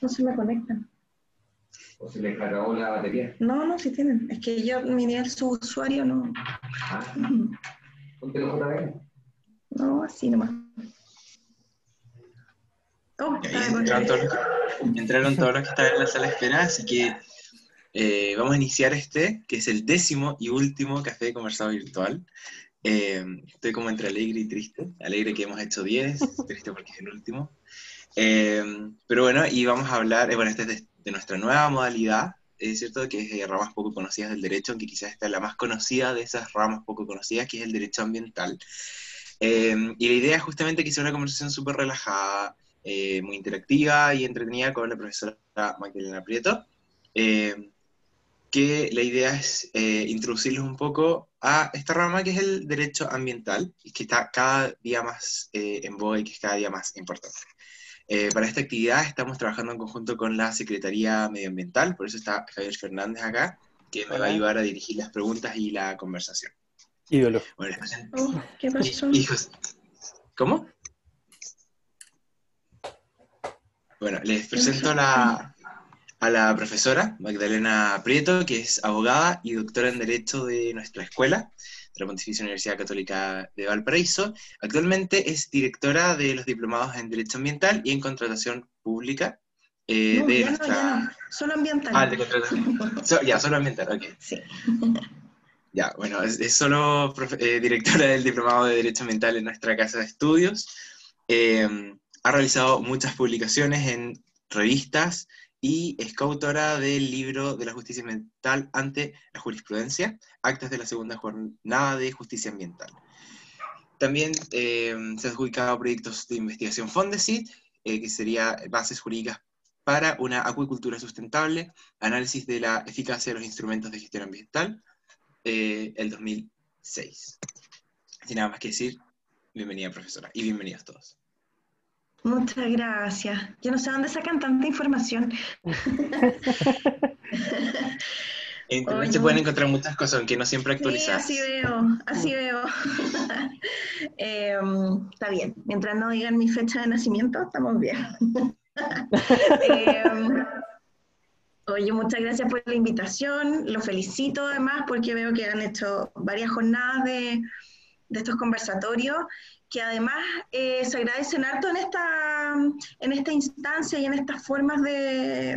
No se me conectan. ¿O se les acabó la batería? No, sí tienen. Es que yo miré su usuario, no. Ah, póntelo otra vez. No, así nomás. Oh, Y ahí está de contacto. entraron todos los que estaban en la sala de espera, así que vamos a iniciar que es el 10º y último café de conversado virtual. Estoy como entre alegre y triste. Alegre que hemos hecho 10, triste porque es el último. Pero bueno, y vamos a hablar, bueno, este es de nuestra nueva modalidad, es cierto, que es de ramas poco conocidas del derecho, aunque quizás esta es la más conocida de esas ramas poco conocidas, que es el derecho ambiental. Y la idea es justamente que sea una conversación súper relajada, muy interactiva y entretenida con la profesora Magdalena Prieto, que la idea es introducirlos un poco a esta rama que es el derecho ambiental, y que está cada día más en boga y que es cada día más importante. Para esta actividad estamos trabajando en conjunto con la Secretaría Medioambiental, por eso está Javier Fernández acá, que me va a ayudar a dirigir las preguntas y la conversación. Ídolo. Bueno, les presento. Oh, ¿qué pasó? Hijos. ¿Cómo? Bueno, les presento a la profesora Magdalena Prieto, que es abogada y doctora en Derecho de nuestra escuela, de la Pontificia Universidad Católica de Valparaíso. Actualmente es directora de los diplomados en Derecho Ambiental y en Contratación Pública. No, De ya nuestra... no, solo ambiental. Ah, de contratación. Ya, solo ambiental, ok. Sí. Ya, bueno, es solo directora del diplomado de Derecho Ambiental en nuestra casa de estudios. Ha realizado muchas publicaciones en revistas y es coautora del libro de la justicia ambiental ante la jurisprudencia, actas de la segunda jornada de justicia ambiental. También se ha adjudicado proyectos de investigación Fondesit, que sería bases jurídicas para una acuicultura sustentable, análisis de la eficacia de los instrumentos de gestión ambiental, el 2006. Sin nada más que decir, bienvenida profesora, y bienvenidos todos. Muchas gracias. Yo no sé dónde sacan tanta información. En internet Oye, se pueden encontrar muchas cosas, aunque no siempre sí, actualizadas. así veo. Está bien, mientras no digan mi fecha de nacimiento, estamos bien. Oye, muchas gracias por la invitación, lo felicito además porque veo que han hecho varias jornadas de estos conversatorios, que además se agradecen harto en esta instancia y en estas formas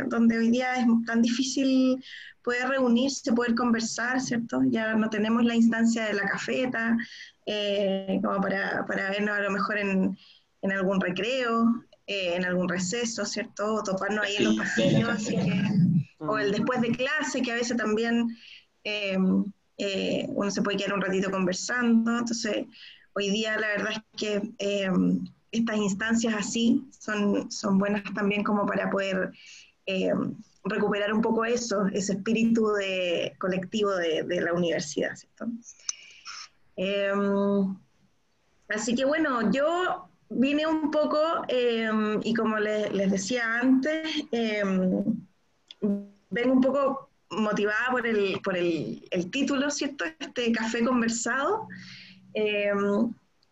donde hoy día es tan difícil poder reunirse, poder conversar, ¿cierto? Ya no tenemos la instancia de la cafeta, como para vernos a lo mejor en algún recreo, en algún receso, ¿cierto? O toparnos ahí en los pasillos, así que, o el después de clase, que a veces también uno se puede quedar un ratito conversando. Entonces, hoy día la verdad es que estas instancias así son buenas también como para poder recuperar un poco ese espíritu colectivo de la universidad, ¿cierto? Así que bueno, yo vine un poco, y como les decía antes, vengo un poco motivada por el título, ¿cierto? Este café conversado,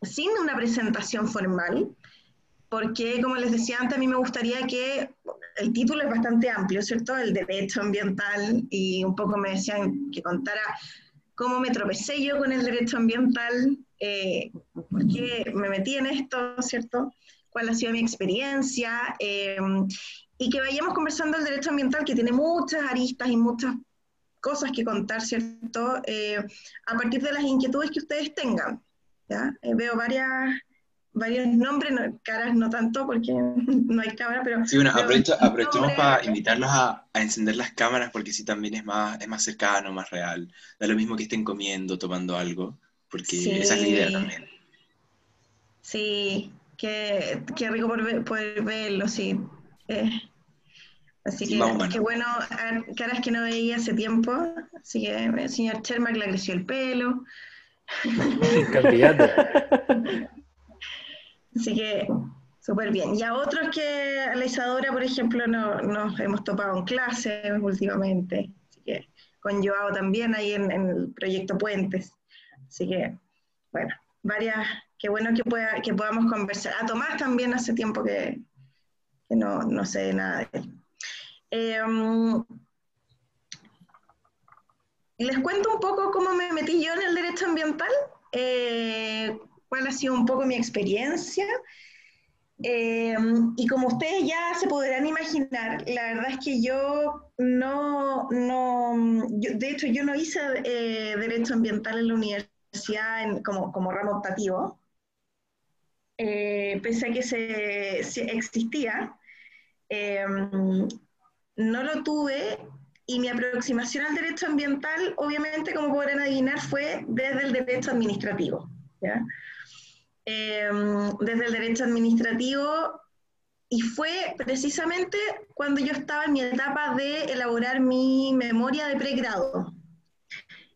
sin una presentación formal, porque como les decía antes, a mí me gustaría que el título es bastante amplio, ¿cierto? El derecho ambiental, y un poco me decían que contara cómo me tropecé yo con el derecho ambiental, por qué me metí en esto, ¿cierto? Cuál ha sido mi experiencia, y que vayamos conversando el derecho ambiental, que tiene muchas aristas y muchas cosas que contar, ¿cierto? A partir de las inquietudes que ustedes tengan, ¿ya? Veo varios nombres, caras no tanto porque no hay cámara, pero... Sí, bueno, aprovechemos nombres. para invitarlos a encender las cámaras, porque sí también es más cercano, más real. Da lo mismo que estén comiendo, tomando algo, porque Sí, esa es la idea también. Sí, qué rico poder verlo, sí. Así Sí, que vamos, qué bueno, caras que no veía hace tiempo. Así que el señor Chermack le creció el pelo. Candidato. Así que súper bien. Y a otros que a la Isadora, por ejemplo, nos hemos topado en clase últimamente. Así que con Joao también ahí en el proyecto Puentes. Así que, bueno, qué bueno que podamos conversar. A Tomás también hace tiempo que no sé nada de él. Les cuento un poco cómo me metí yo en el derecho ambiental, cuál ha sido un poco mi experiencia. Y como ustedes ya se podrán imaginar, la verdad es que yo de hecho yo no hice derecho ambiental en la universidad como ramo optativo, pese a que se existía, no lo tuve, y mi aproximación al derecho ambiental, obviamente, como podrán adivinar, fue desde el derecho administrativo, ¿ya? Desde el derecho administrativo, y fue precisamente cuando yo estaba en mi etapa de elaborar mi memoria de pregrado.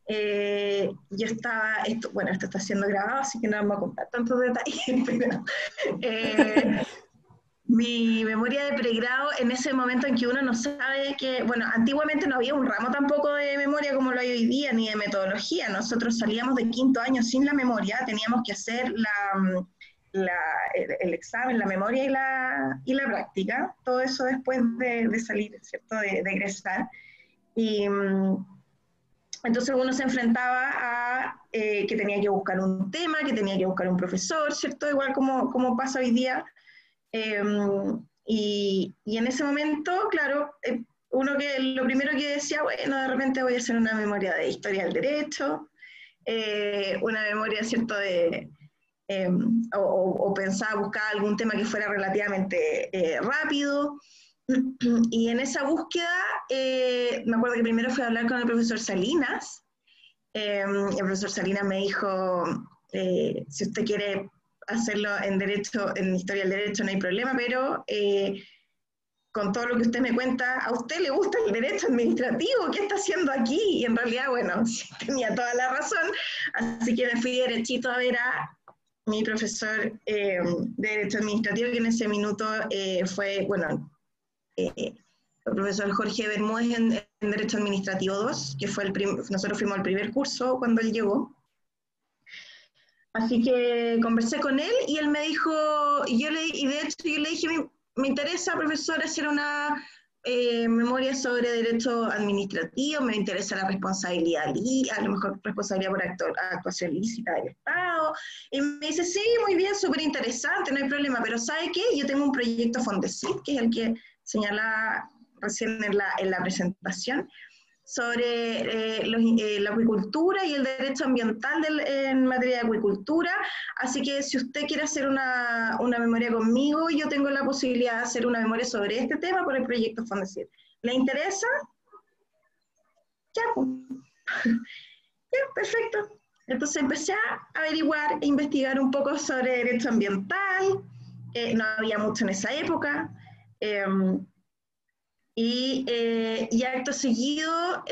Yo estaba, bueno, esto está siendo grabado, así que no vamos a contar tantos detalles, pero mi memoria de pregrado, en ese momento en que uno no sabe que, bueno, antiguamente no había un ramo tampoco de memoria como lo hay hoy día, ni de metodología. Nosotros salíamos de quinto año sin la memoria, teníamos que hacer el examen, la memoria y la práctica, todo eso después de salir, ¿cierto?, de egresar. Y entonces uno se enfrentaba a que tenía que buscar un tema, que tenía que buscar un profesor, ¿cierto?, igual como pasa hoy día. Y en ese momento, claro, lo primero que decía, bueno, de repente voy a hacer una memoria de historia del derecho, una memoria, ¿cierto?, o pensaba buscar algún tema que fuera relativamente rápido. Y en esa búsqueda, me acuerdo que primero fui a hablar con el profesor Salinas. El profesor Salinas me dijo, si usted quiere hacerlo en derecho, en historia del derecho, no hay problema, pero con todo lo que usted me cuenta, ¿a usted le gusta el derecho administrativo? ¿Qué está haciendo aquí? Y en realidad, bueno, tenía toda la razón, así que me fui derechito a ver a mi profesor de derecho administrativo, que en ese minuto fue, bueno, el profesor Jorge Bermúdez en Derecho Administrativo 2, que fue nosotros fuimos al primer curso cuando él llegó. Así que conversé con él y él me dijo, y de hecho yo le dije, me interesa, profesor, hacer una memoria sobre derecho administrativo, me interesa la responsabilidad, a lo mejor responsabilidad por actuación ilícita del Estado. Y me dice, sí, muy bien, súper interesante, no hay problema, pero ¿sabe qué? Yo tengo un proyecto Fondesit, que es el que señalaba recién en la presentación, sobre la acuicultura y el derecho ambiental en materia de acuicultura, así que si usted quiere hacer una memoria conmigo, yo tengo la posibilidad de hacer una memoria sobre este tema por el proyecto Fondesit. ¿Le interesa? Ya, pues. Ya, perfecto. Entonces empecé a averiguar e investigar un poco sobre derecho ambiental, no había mucho en esa época, y acto seguido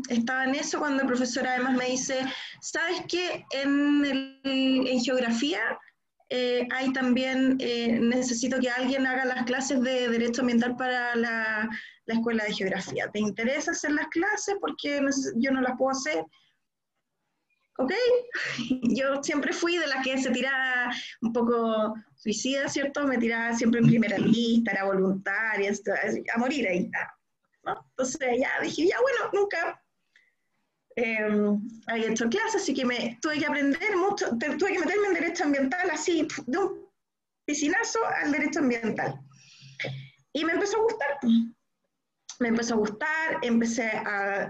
estaba en eso cuando el profesor además me dice, ¿sabes qué? En geografía hay también, necesito que alguien haga las clases de Derecho Ambiental para la Escuela de Geografía. ¿Te interesa hacer las clases? Porque yo no las puedo hacer. ¿Ok? Yo siempre fui de las que se tiraba un poco suicida, ¿cierto? Me tiraba siempre en primera lista, era voluntaria, a morir ahí, ¿no? Entonces ya dije, ya bueno, nunca había hecho clases, así que tuve que aprender mucho, tuve que meterme en derecho ambiental así, de un piscinazo al derecho ambiental. Y me empezó a gustar. Me empezó a gustar, empecé a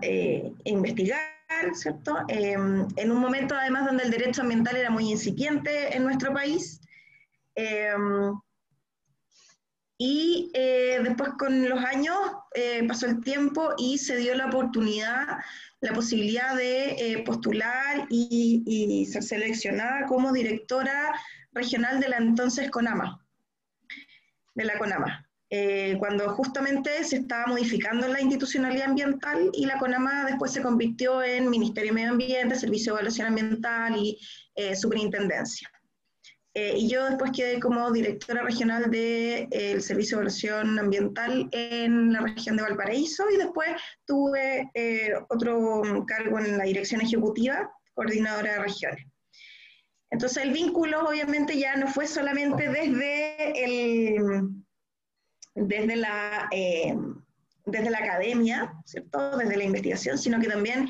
investigar, ¿cierto? En un momento además donde el derecho ambiental era muy incipiente en nuestro país, y después con los años pasó el tiempo y se dio la oportunidad, la posibilidad de postular y ser seleccionada como directora regional de la entonces CONAMA, de la CONAMA. Cuando justamente se estaba modificando la institucionalidad ambiental y la CONAMA después se convirtió en Ministerio de Medio Ambiente, Servicio de Evaluación Ambiental y Superintendencia. Y yo después quedé como directora regional del Servicio de Evaluación Ambiental en la región de Valparaíso, y después tuve otro cargo en la dirección ejecutiva, coordinadora de regiones. Entonces el vínculo obviamente ya no fue solamente desde desde desde la academia, ¿cierto? Desde la investigación, sino que también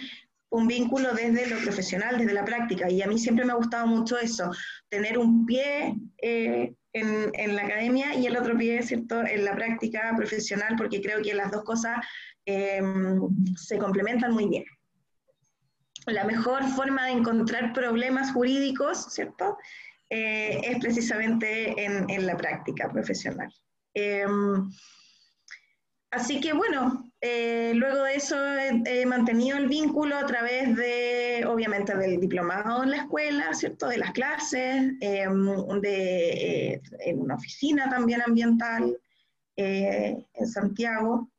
un vínculo desde lo profesional, desde la práctica. Y a mí siempre me ha gustado mucho eso, tener un pie en la academia y el otro pie, ¿cierto?, en la práctica profesional, porque creo que las dos cosas se complementan muy bien. La mejor forma de encontrar problemas jurídicos, ¿cierto?, es precisamente en la práctica profesional. Así que bueno, luego de eso he mantenido el vínculo a través de, obviamente, del diplomado en la escuela, ¿cierto?, de las clases, en una oficina también ambiental en Santiago,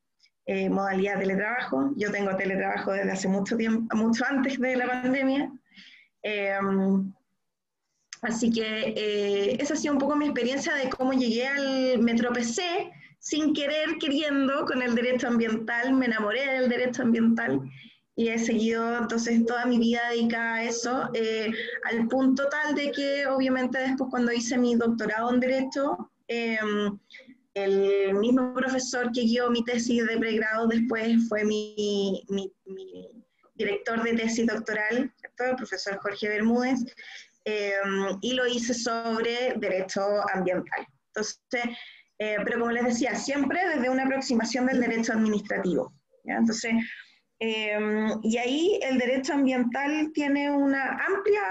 modalidad teletrabajo. Yo tengo teletrabajo desde hace mucho tiempo, mucho antes de la pandemia. Así que esa ha sido un poco mi experiencia de cómo llegué me tropecé sin querer, queriendo, con el derecho ambiental, me enamoré del derecho ambiental y he seguido entonces toda mi vida dedicada a eso, al punto tal de que obviamente después cuando hice mi doctorado en derecho, el mismo profesor que guió mi tesis de pregrado después fue mi director de tesis doctoral, ¿cierto?, el profesor Jorge Bermúdez, y lo hice sobre derecho ambiental. Entonces, pero como les decía, siempre desde una aproximación del derecho administrativo, ¿ya? Entonces, y ahí el derecho ambiental tiene una amplia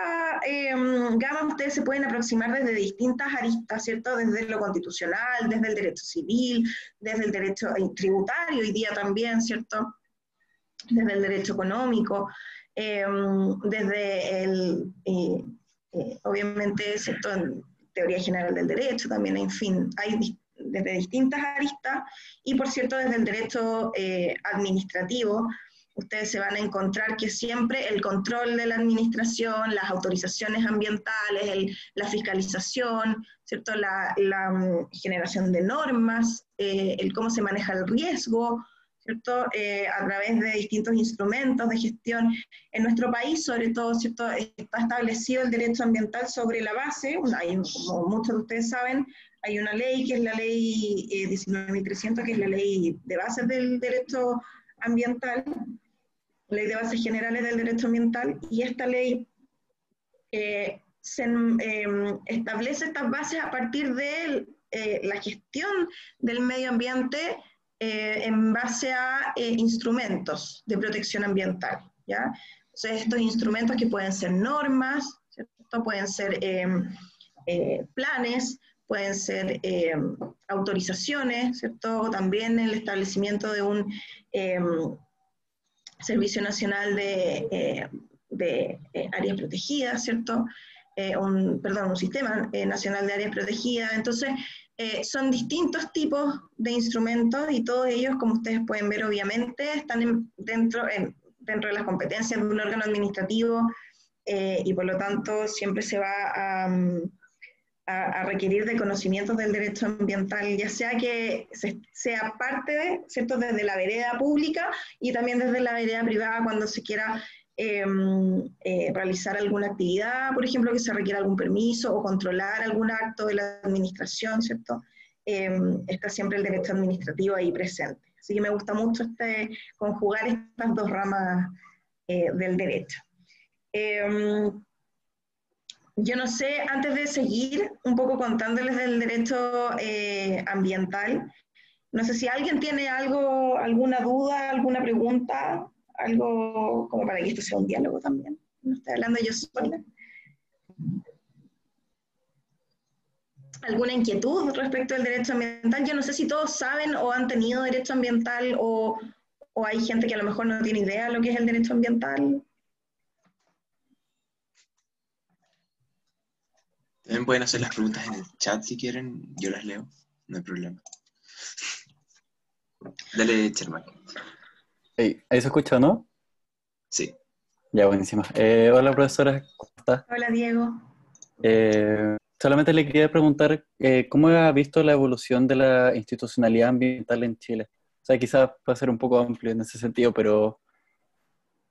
gama, ustedes se pueden aproximar desde distintas aristas, ¿cierto? Desde lo constitucional, desde el derecho civil, desde el derecho tributario, hoy día también, ¿cierto? Desde el derecho económico, desde obviamente, ¿cierto?, en teoría general del derecho también, en fin, hay desde distintas aristas, y por cierto, desde el derecho administrativo, ustedes se van a encontrar que siempre el control de la administración, las autorizaciones ambientales, la fiscalización, ¿cierto?, la generación de normas, el cómo se maneja el riesgo, ¿cierto?, a través de distintos instrumentos de gestión. En nuestro país, sobre todo, ¿cierto?, está establecido el derecho ambiental sobre la base, como muchos de ustedes saben, hay una ley que es la ley 19.300, que es la ley de bases del derecho ambiental, ley de bases generales del derecho ambiental, y esta ley establece estas bases a partir de la gestión del medio ambiente en base a instrumentos de protección ambiental, ¿ya? Entonces, estos instrumentos que pueden ser normas, ¿cierto?, pueden ser planes, pueden ser autorizaciones, ¿cierto?, también el establecimiento de un Servicio Nacional de Áreas Protegidas, ¿cierto?, un Sistema Nacional de Áreas Protegidas. Entonces, son distintos tipos de instrumentos y todos ellos, como ustedes pueden ver, obviamente, están dentro de las competencias de un órgano administrativo y por lo tanto siempre se va a requerir de conocimientos del derecho ambiental, ya sea que sea parte, ¿cierto?, desde la vereda pública y también desde la vereda privada cuando se quiera realizar alguna actividad, por ejemplo, que se requiera algún permiso o controlar algún acto de la administración, ¿cierto? Está siempre el derecho administrativo ahí presente. Así que me gusta mucho conjugar estas dos ramas del derecho. Yo no sé, antes de seguir un poco contándoles del derecho ambiental, no sé si alguien tiene alguna duda, alguna pregunta, algo como para que esto sea un diálogo también. No estoy hablando yo sola. ¿Alguna inquietud respecto al derecho ambiental? Yo no sé si todos saben o han tenido derecho ambiental o hay gente que a lo mejor no tiene idea de lo que es el derecho ambiental. También pueden hacer las preguntas en el chat si quieren, yo las leo, no hay problema. Dale, Chermak. Hey, ¿ahí se escucha, no? Sí. Ya, buenísimo. Hola, profesora, ¿cómo está? Hola, Diego. Solamente le quería preguntar cómo ha visto la evolución de la institucionalidad ambiental en Chile. O sea, quizás puede ser un poco amplio en ese sentido, pero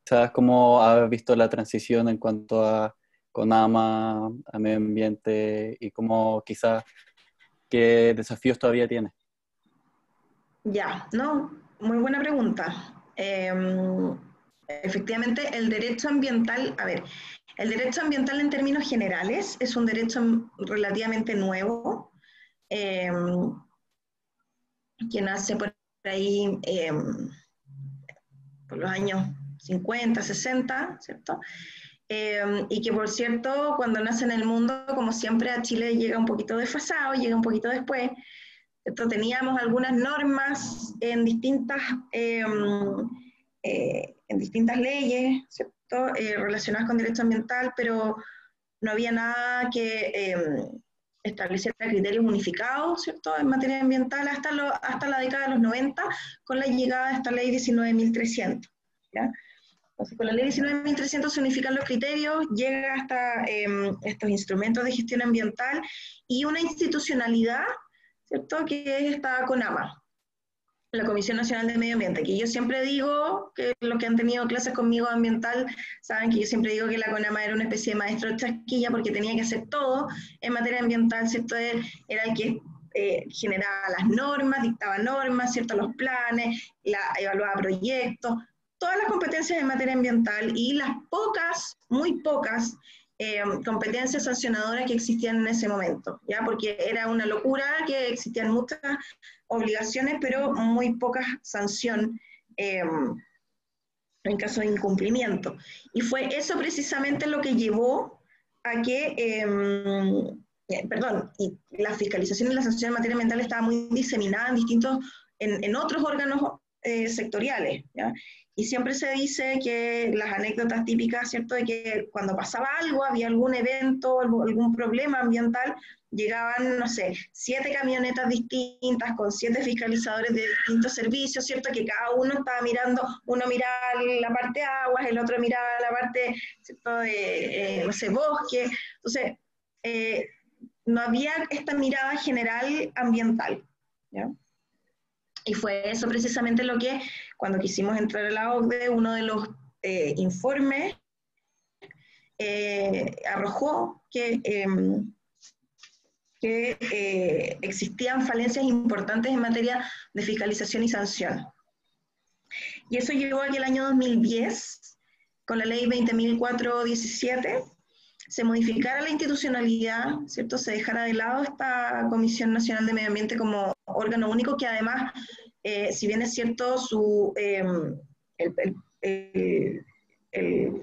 quizás cómo ha visto la transición en cuanto a CONAMA, a medio ambiente y cómo quizás qué desafíos todavía tiene. Ya, no, muy buena pregunta. Efectivamente, el derecho ambiental, a ver, el derecho ambiental en términos generales es un derecho relativamente nuevo, eh, que nace por ahí por los años 50, 60, ¿cierto? Y que por cierto, cuando nace en el mundo, como siempre a Chile llega un poquito desfasado, llega un poquito después. ¿Cierto? Teníamos algunas normas en distintas leyes, ¿cierto? Relacionadas con derecho ambiental, pero no había nada que estableciera criterios unificados, ¿cierto? En materia ambiental hasta la década de los 90, con la llegada de esta ley 19.300, ¿ya? Entonces, con la ley 19.300 se unifican los criterios, llega hasta estos instrumentos de gestión ambiental y una institucionalidad, ¿cierto?, que es esta CONAMA, la Comisión Nacional de Medio Ambiente, que yo siempre digo, que los que han tenido clases conmigo ambiental, saben que yo siempre digo que la CONAMA era una especie de maestro chasquilla porque tenía que hacer todo en materia ambiental, ¿cierto? Era el que generaba las normas, dictaba normas, ¿cierto?, los planes, evaluaba proyectos, todas las competencias en materia ambiental y las pocas, muy pocas, competencias sancionadoras que existían en ese momento, ¿ya? Porque era una locura que existían muchas obligaciones, pero muy poca sanción en caso de incumplimiento. Y fue eso precisamente lo que llevó a que, y la fiscalización y la sanción en materia ambiental estaba muy diseminada en otros órganos sectoriales, ¿ya? Y siempre se dice que las anécdotas típicas, ¿cierto?, de que cuando pasaba algo, había algún evento, algún problema ambiental, llegaban, no sé, 7 camionetas distintas con 7 fiscalizadores de distintos servicios, ¿cierto?, que cada uno estaba mirando, uno miraba la parte de aguas, el otro miraba la parte, ¿cierto?, de, no sé, bosque. Entonces, no había esta mirada general ambiental, ¿ya? Y fue eso precisamente lo que, cuando quisimos entrar a la OCDE, uno de los informes arrojó que existían falencias importantes en materia de fiscalización y sanción. Y eso llevó a que el año 2010, con la ley 20.417, se modificara la institucionalidad, ¿cierto? Se dejara de lado esta Comisión Nacional de Medio Ambiente como órgano único, que además, si bien es cierto, el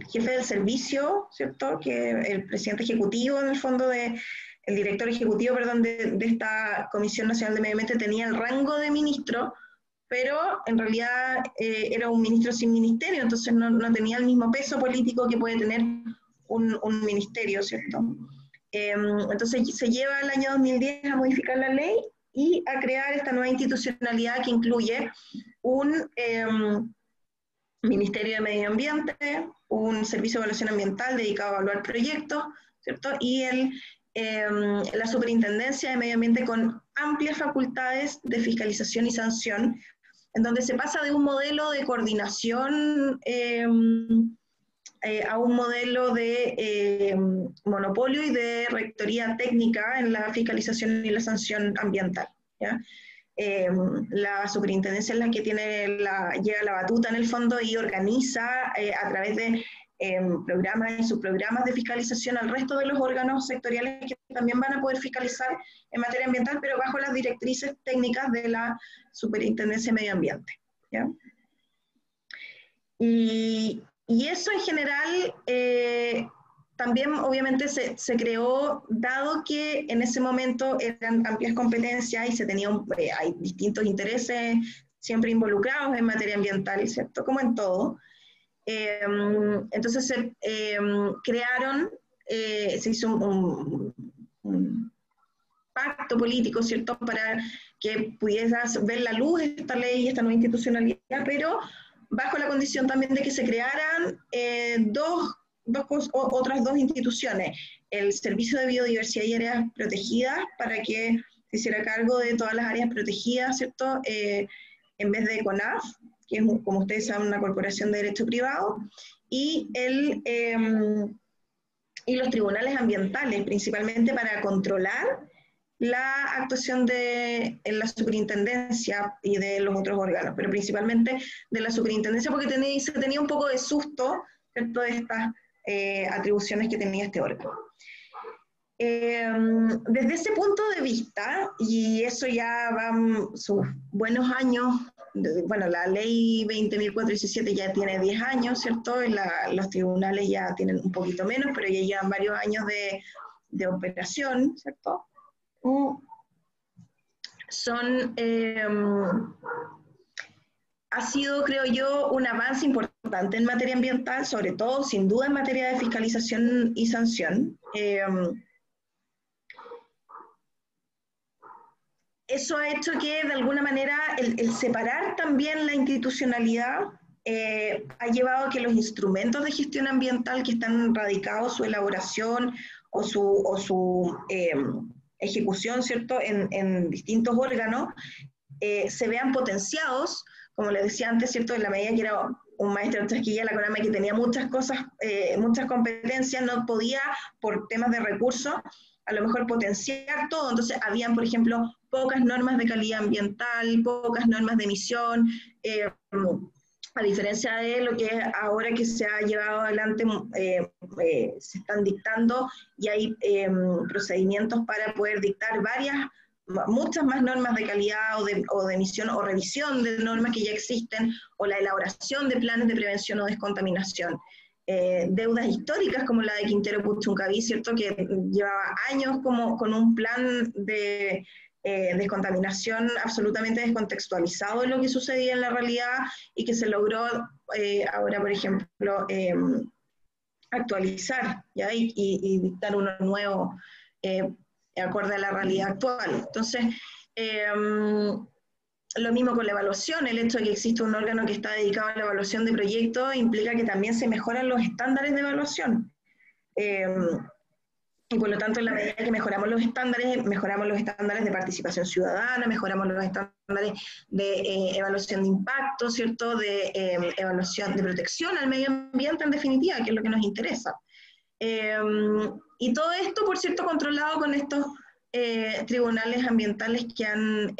jefe del servicio, ¿cierto?, que el presidente ejecutivo, en el fondo, el director ejecutivo, perdón, de esta Comisión Nacional de Medio Ambiente tenía el rango de ministro, pero en realidad era un ministro sin ministerio, entonces no tenía el mismo peso político que puede tener un ministerio, ¿cierto? Entonces se lleva el año 2010 a modificar la ley y a crear esta nueva institucionalidad que incluye un Ministerio de Medio Ambiente, un Servicio de Evaluación Ambiental dedicado a evaluar proyectos, ¿cierto? Y la Superintendencia de Medio Ambiente con amplias facultades de fiscalización y sanción, en donde se pasa de un modelo de coordinación a un modelo de monopolio y de rectoría técnica en la fiscalización y la sanción ambiental, ¿ya? La superintendencia es la que lleva la batuta en el fondo y organiza a través de programas y subprogramas de fiscalización al resto de los órganos sectoriales que también van a poder fiscalizar en materia ambiental, pero bajo las directrices técnicas de la Superintendencia de Medio Ambiente, ¿ya? Y eso en general también obviamente se creó, dado que en ese momento eran amplias competencias y se tenían, hay distintos intereses siempre involucrados en materia ambiental, ¿cierto? Como en todo. Entonces se crearon, se hizo un pacto político, ¿cierto?, para que pudiera ver la luz esta ley y esta nueva institucionalidad, pero bajo la condición también de que se crearan otras dos instituciones, el Servicio de Biodiversidad y Áreas Protegidas, para que se hiciera cargo de todas las áreas protegidas, ¿cierto?, en vez de CONAF, que es, como ustedes saben, una corporación de derecho privado, y los tribunales ambientales, principalmente para controlar la actuación de la superintendencia y de los otros órganos, pero principalmente de la superintendencia porque se tenía un poco de susto, ¿cierto?, de estas atribuciones que tenía este órgano. Desde ese punto de vista, y eso ya van sus buenos años, bueno, la ley 20.417 ya tiene 10 años, ¿cierto? Los tribunales ya tienen un poquito menos, pero ya llevan varios años de operación, ¿cierto? Ha sido, creo yo, un avance importante en materia ambiental, sobre todo, sin duda, en materia de fiscalización y sanción. Eso ha hecho que, de alguna manera, el separar también la institucionalidad ha llevado a que los instrumentos de gestión ambiental que están radicados, su elaboración o su ejecución, ¿cierto?, en distintos órganos, se vean potenciados, como les decía antes, ¿cierto?, en la medida que era un maestro de Chasquilla, la CONAME, que tenía muchas cosas, muchas competencias, no podía, por temas de recursos, a lo mejor potenciar todo. Entonces, habían, por ejemplo, pocas normas de calidad ambiental, pocas normas de emisión, a diferencia de lo que ahora que se ha llevado adelante, se están dictando y hay procedimientos para poder dictar muchas más normas de calidad o de emisión o revisión de normas que ya existen, o la elaboración de planes de prevención o descontaminación. Deudas históricas como la de Quintero Puchuncaví, ¿cierto?, que llevaba años con un plan de descontaminación absolutamente descontextualizado de lo que sucedía en la realidad y que se logró ahora, por ejemplo, actualizar, ¿ya? Y dictar uno nuevo acorde a la realidad actual. Entonces, lo mismo con la evaluación. El hecho de que existe un órgano que está dedicado a la evaluación de proyectos implica que también se mejoran los estándares de evaluación. Y por lo tanto, en la medida que mejoramos los estándares de participación ciudadana, mejoramos los estándares de evaluación de impacto, ¿cierto?, de evaluación de protección al medio ambiente, en definitiva, que es lo que nos interesa. Y todo esto, por cierto, controlado con estos tribunales ambientales que han...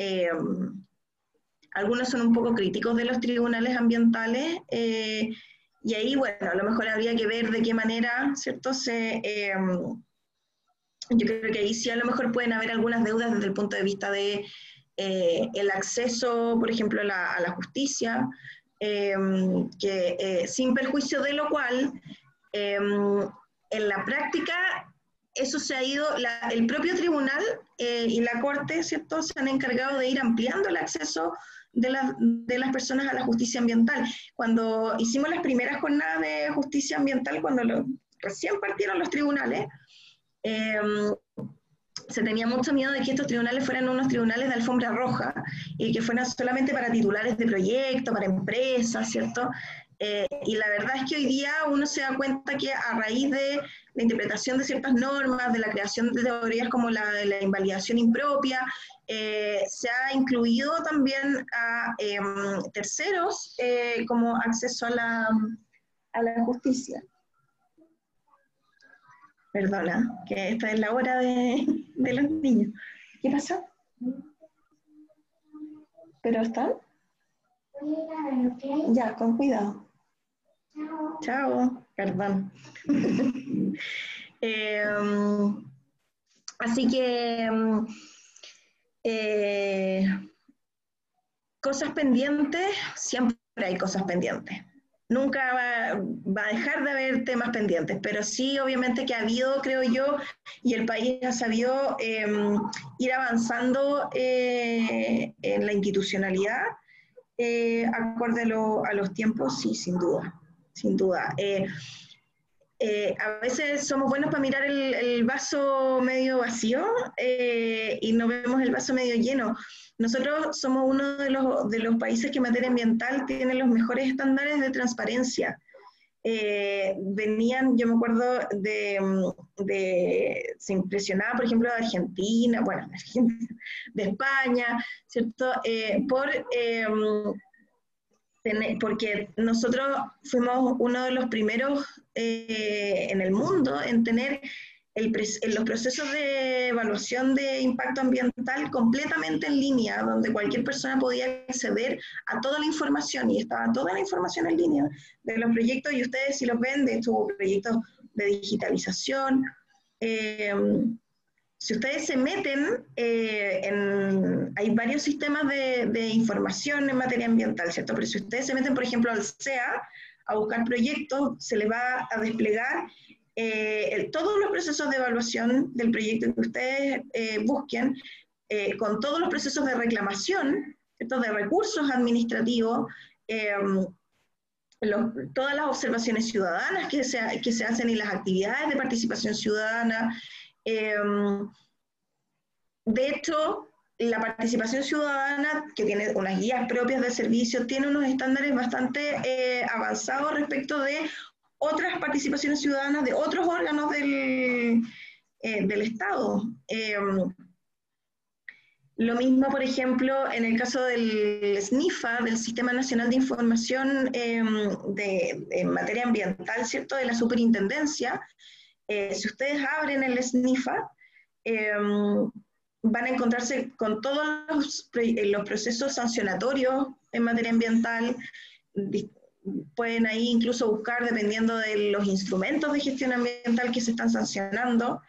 algunos son un poco críticos de los tribunales ambientales, y ahí, bueno, a lo mejor habría que ver de qué manera, ¿cierto?, yo creo que ahí sí a lo mejor pueden haber algunas deudas desde el punto de vista de el acceso, por ejemplo, a la justicia, que sin perjuicio de lo cual, en la práctica, eso se ha ido, el propio tribunal y la Corte, ¿cierto?, se han encargado de ir ampliando el acceso de las personas a la justicia ambiental. Cuando hicimos las primeras jornadas de justicia ambiental, cuando recién partieron los tribunales, se tenía mucho miedo de que estos tribunales fueran unos tribunales de alfombra roja y que fueran solamente para titulares de proyectos, para empresas, ¿cierto? Y la verdad es que hoy día uno se da cuenta que a raíz de la interpretación de ciertas normas, de la creación de teorías como la de la invalidación impropia, se ha incluido también a terceros como acceso a la justicia. Perdona, que esta es la hora de los niños. ¿Qué pasó? ¿Pero están? Ya, con cuidado. Chao. Perdón. Así que cosas pendientes, siempre hay cosas pendientes. Nunca va a dejar de haber temas pendientes, pero sí, obviamente que ha habido, creo yo, y el país ha sabido ir avanzando en la institucionalidad, acorde a los tiempos, sí, sin duda, sin duda. A veces somos buenos para mirar el vaso medio vacío y no vemos el vaso medio lleno. Nosotros somos uno de los países que en materia ambiental tiene los mejores estándares de transparencia. Yo me acuerdo se impresionaba, por ejemplo, de Argentina, bueno, de España, ¿cierto? Porque nosotros fuimos uno de los primeros en el mundo en tener los procesos de evaluación de impacto ambiental completamente en línea, donde cualquier persona podía acceder a toda la información, y estaba toda la información en línea de los proyectos, y ustedes si los ven, de estos proyectos de digitalización, si ustedes se meten, hay varios sistemas de información en materia ambiental, ¿cierto? Pero si ustedes se meten, por ejemplo, al CEA, a buscar proyectos, se les va a desplegar todos los procesos de evaluación del proyecto que ustedes busquen, con todos los procesos de reclamación, ¿cierto? De recursos administrativos, todas las observaciones ciudadanas que se hacen y las actividades de participación ciudadana. De hecho, la participación ciudadana, que tiene unas guías propias de servicio, tiene unos estándares bastante avanzados respecto de otras participaciones ciudadanas de otros órganos del Estado. Lo mismo, por ejemplo, en el caso del SNIFA, del Sistema Nacional de Información en materia ambiental, ¿cierto?, de la Superintendencia. Si ustedes abren el SNIFA, van a encontrarse con todos los procesos sancionatorios en materia ambiental. Pueden ahí incluso buscar, dependiendo de los instrumentos de gestión ambiental que se están sancionando,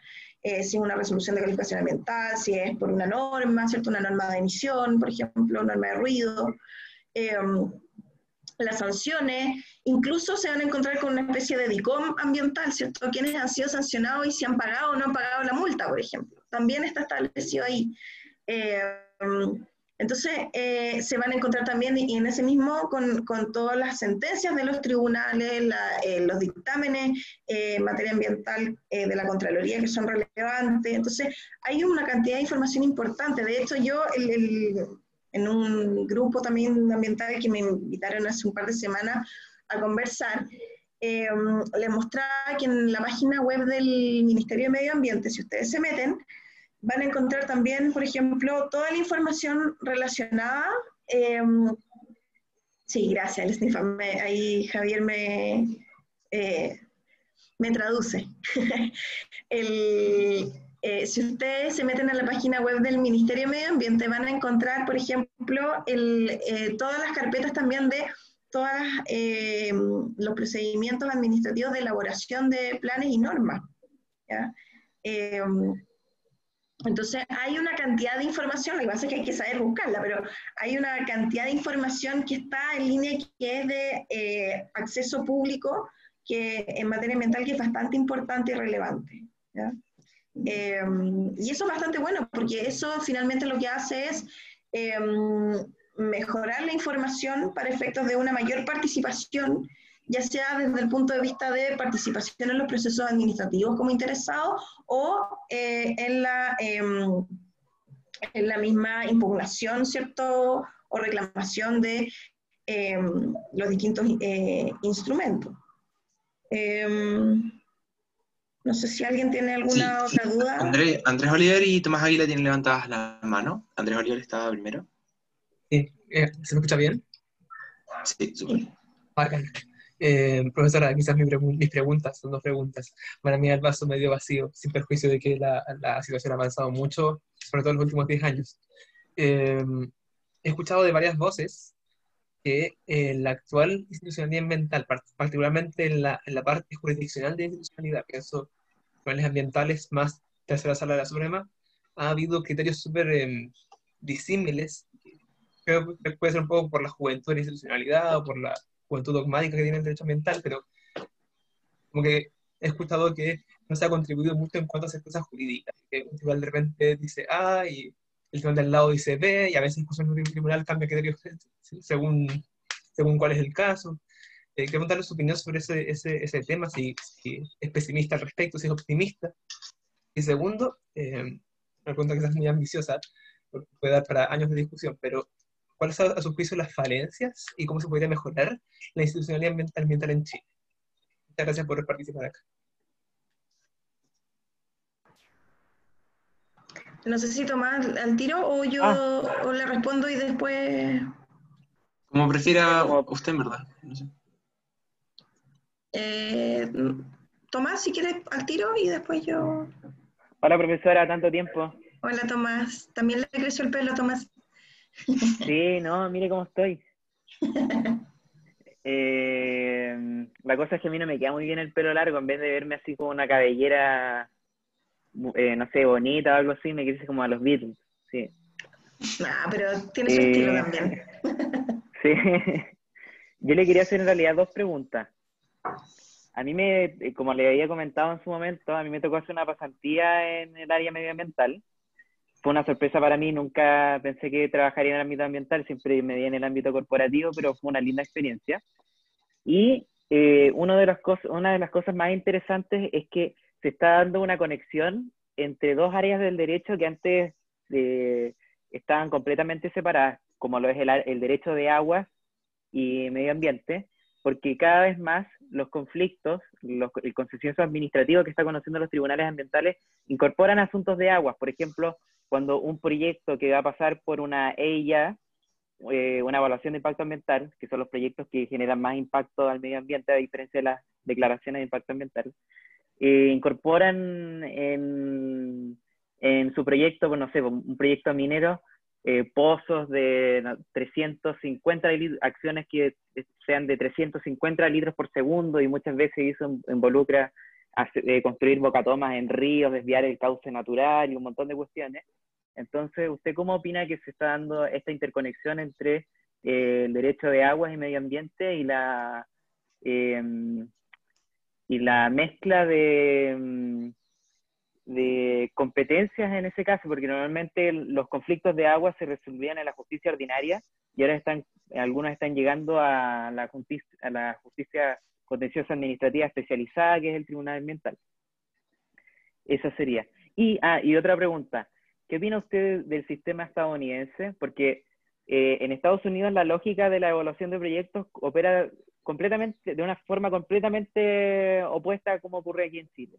si es una resolución de calificación ambiental, si es por una norma, ¿cierto? Una norma de emisión, por ejemplo, norma de ruido. Las sanciones, incluso se van a encontrar con una especie de DICOM ambiental, ¿cierto? Quienes han sido sancionados y si han pagado o no han pagado la multa, por ejemplo. También está establecido ahí. Entonces, se van a encontrar también en ese mismo con todas las sentencias de los tribunales, los dictámenes en materia ambiental de la Contraloría que son relevantes. Entonces, hay una cantidad de información importante. De hecho, yo en un grupo también ambiental que me invitaron hace un par de semanas a conversar, les mostraba que en la página web del Ministerio de Medio Ambiente, si ustedes se meten, van a encontrar también, por ejemplo, toda la información relacionada. Sí, gracias, el SNIFA. Ahí Javier me traduce. Si ustedes se meten a la página web del Ministerio de Medio Ambiente, van a encontrar, por ejemplo, todas las carpetas también de todos los procedimientos administrativos de elaboración de planes y normas, ¿ya? Entonces, hay una cantidad de información, lo que pasa es que hay que saber buscarla, pero hay una cantidad de información que está en línea, que es de acceso público, que en materia ambiental, que es bastante importante y relevante, ¿ya? Y eso es bastante bueno, porque eso finalmente lo que hace es mejorar la información para efectos de una mayor participación, ya sea desde el punto de vista de participación en los procesos administrativos como interesado, o en la misma impugnación, ¿cierto?, o reclamación de los distintos instrumentos. No sé si alguien tiene alguna otra duda. Andrés Oliver y Tomás Águila tienen levantadas las manos. Andrés Oliver estaba primero. Sí, ¿se me escucha bien? Sí, súper. Bacán. Profesora, quizás mis preguntas son dos preguntas. Para mí el vaso medio vacío, sin perjuicio de que la situación ha avanzado mucho, sobre todo en los últimos 10 años. He escuchado de varias voces que la actual institucionalidad ambiental, particularmente en la parte jurisdiccional de institucionalidad, pienso planes ambientales más tercera sala de la Suprema, ha habido criterios súper disímiles. Creo que puede ser un poco por la juventud de la institucionalidad o por la juventud dogmática que tiene el derecho ambiental, pero como que he escuchado que no se ha contribuido mucho en cuanto a certezas jurídicas, que un tribunal de repente dice A y el tribunal del lado dice B, y a veces incluso en un tribunal cambia criterios según cuál es el caso. Quiero preguntarle su opinión sobre ese tema, si es pesimista al respecto, si es optimista. Y segundo, una pregunta quizás muy ambiciosa, porque puede dar para años de discusión, pero ¿cuáles son a su juicio las falencias y cómo se podría mejorar la institucionalidad ambiental en Chile? Muchas gracias por participar acá. No sé si Tomás al tiro o yo o le respondo y después... Como prefiera usted, en verdad. No sé. Tomás, si quieres, al tiro y después yo... Hola, profesora, tanto tiempo. Hola, Tomás. ¿También le creció el pelo, Tomás? Sí, no, mire cómo estoy. La cosa es que a mí no me queda muy bien el pelo largo, en vez de verme así como una cabellera, no sé, bonita o algo así, me crece como a los Beatles, sí. Ah, pero tiene su estilo también. Sí. Yo le quería hacer en realidad 2 preguntas. A mí como le había comentado en su momento, a mí me tocó hacer una pasantía en el área medioambiental. Fue una sorpresa para mí, nunca pensé que trabajaría en el ámbito ambiental, siempre me di en el ámbito corporativo, pero fue una linda experiencia. Y una de las cosas más interesantes es que se está dando una conexión entre 2 áreas del derecho que antes estaban completamente separadas, como lo es el derecho de aguas y medio ambiente, porque cada vez más los conflictos, el contencioso administrativo que está conociendo los tribunales ambientales incorporan asuntos de aguas. Por ejemplo, cuando un proyecto que va a pasar por una EIA, una evaluación de impacto ambiental, que son los proyectos que generan más impacto al medio ambiente, a diferencia de las declaraciones de impacto ambiental, incorporan en su proyecto, pues, no sé, un proyecto minero, pozos de 350 acciones que sean de 350 litros por segundo, y muchas veces eso involucra construir bocatomas en ríos, desviar el cauce natural y un montón de cuestiones. Entonces, ¿usted cómo opina que se está dando esta interconexión entre el derecho de aguas y medio ambiente y la mezcla de competencias en ese caso? Porque normalmente los conflictos de agua se resolvían en la justicia ordinaria y ahora algunos están llegando a la justicia contenciosa administrativa especializada, que es el Tribunal Ambiental. Esa sería. Y otra pregunta, ¿qué opina usted del sistema estadounidense? Porque en Estados Unidos la lógica de la evaluación de proyectos opera de una forma completamente opuesta a como ocurre aquí en Chile.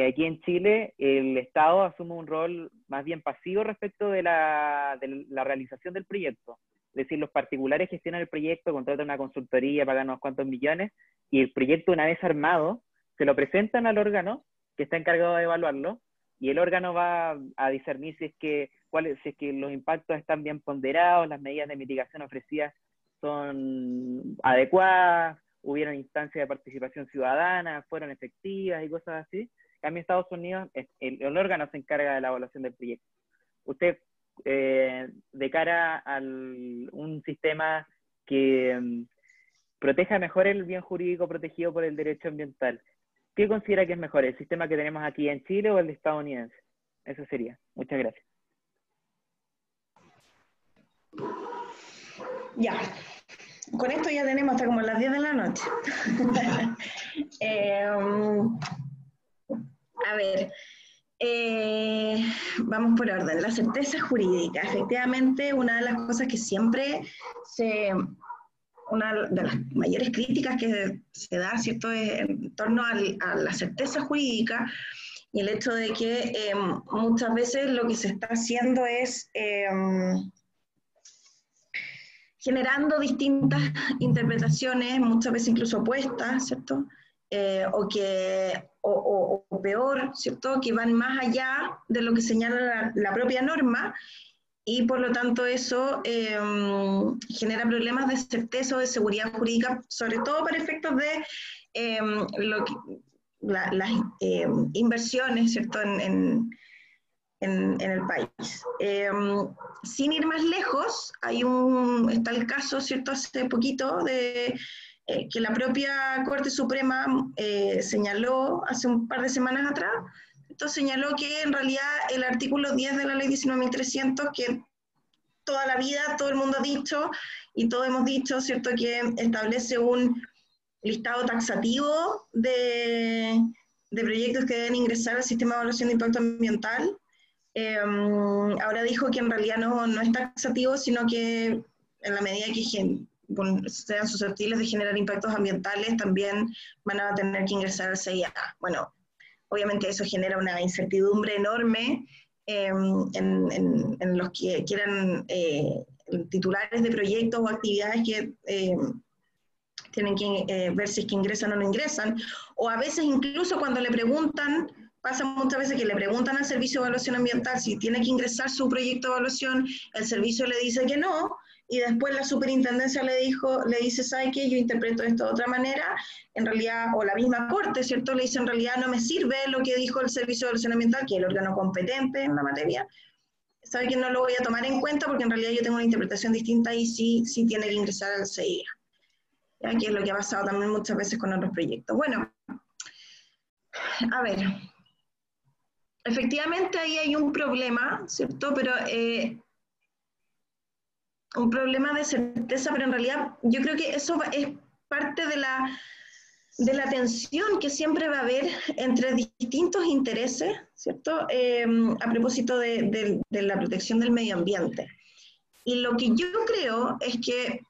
Aquí en Chile el Estado asume un rol más bien pasivo respecto de la realización del proyecto. Es decir, los particulares gestionan el proyecto, contratan una consultoría, pagan unos cuantos millones, y el proyecto, una vez armado, se lo presentan al órgano que está encargado de evaluarlo, y el órgano va a discernir si es que los impactos están bien ponderados, las medidas de mitigación ofrecidas son adecuadas, hubieron instancias de participación ciudadana, fueron efectivas y cosas así. En Estados Unidos, el órgano se encarga de la evaluación del proyecto. Usted, de cara a un sistema que proteja mejor el bien jurídico protegido por el derecho ambiental, ¿qué considera que es mejor, el sistema que tenemos aquí en Chile o el estadounidense? Eso sería. Muchas gracias. Ya. Con esto ya tenemos hasta como las 10 de la noche. A ver, vamos por orden. La certeza jurídica. Efectivamente, una de las cosas que siempre una de las mayores críticas que se da, ¿cierto?, es en torno a la certeza jurídica y el hecho de que muchas veces lo que se está haciendo es generando distintas interpretaciones, muchas veces incluso opuestas, ¿cierto? O peor, ¿cierto?, que van más allá de lo que señala la propia norma, y por lo tanto eso genera problemas de certeza o de seguridad jurídica, sobre todo para efectos de las inversiones, ¿cierto?, en el país. Sin ir más lejos, está el caso, ¿cierto?, hace poquito de que la propia Corte Suprema señaló hace un par de semanas atrás. Entonces señaló que en realidad el artículo 10 de la ley 19.300, que toda la vida todo el mundo ha dicho y todos hemos dicho, ¿cierto?, que establece un listado taxativo de proyectos que deben ingresar al sistema de evaluación de impacto ambiental. Ahora dijo que en realidad no es taxativo, sino que en la medida que sean susceptibles de generar impactos ambientales, también van a tener que ingresar al CIA. Bueno, obviamente eso genera una incertidumbre enorme en los que quieran titulares de proyectos o actividades tienen que ver si es que ingresan o no ingresan, o a veces incluso cuando le preguntan, pasa muchas veces que le preguntan al servicio de evaluación ambiental si tiene que ingresar su proyecto de evaluación, el servicio le dice que no, y después la superintendencia le dice, ¿sabe qué? Yo interpreto esto de otra manera, en realidad, o la misma corte, ¿cierto? Le dice, en realidad no me sirve lo que dijo el servicio de evaluación ambiental, que es el órgano competente en la materia, sabe que no lo voy a tomar en cuenta porque en realidad yo tengo una interpretación distinta y sí tiene que ingresar al CIA, ¿ya? Que es lo que ha pasado también muchas veces con otros proyectos. Bueno, a ver, efectivamente ahí hay un problema, ¿cierto? Pero un problema de certeza, pero en realidad yo creo que eso es parte de la tensión que siempre va a haber entre distintos intereses, ¿cierto? A propósito de la protección del medio ambiente. Y lo que yo creo es que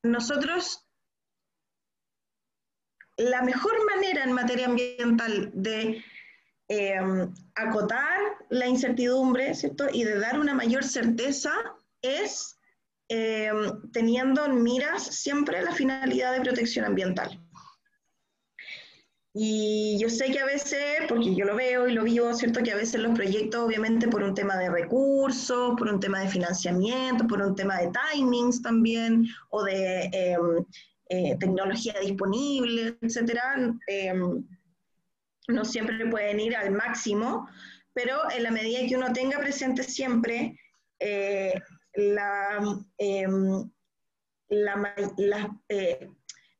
nosotros, la mejor manera en materia ambiental de acotar la incertidumbre, ¿cierto? Y de dar una mayor certeza es teniendo en miras siempre la finalidad de protección ambiental. Y yo sé que a veces, porque yo lo veo y lo vivo, ¿cierto? Que a veces los proyectos, obviamente por un tema de recursos, por un tema de financiamiento, por un tema de timings también, o de tecnología disponible, etcétera, no siempre pueden ir al máximo, pero en la medida que uno tenga presente siempre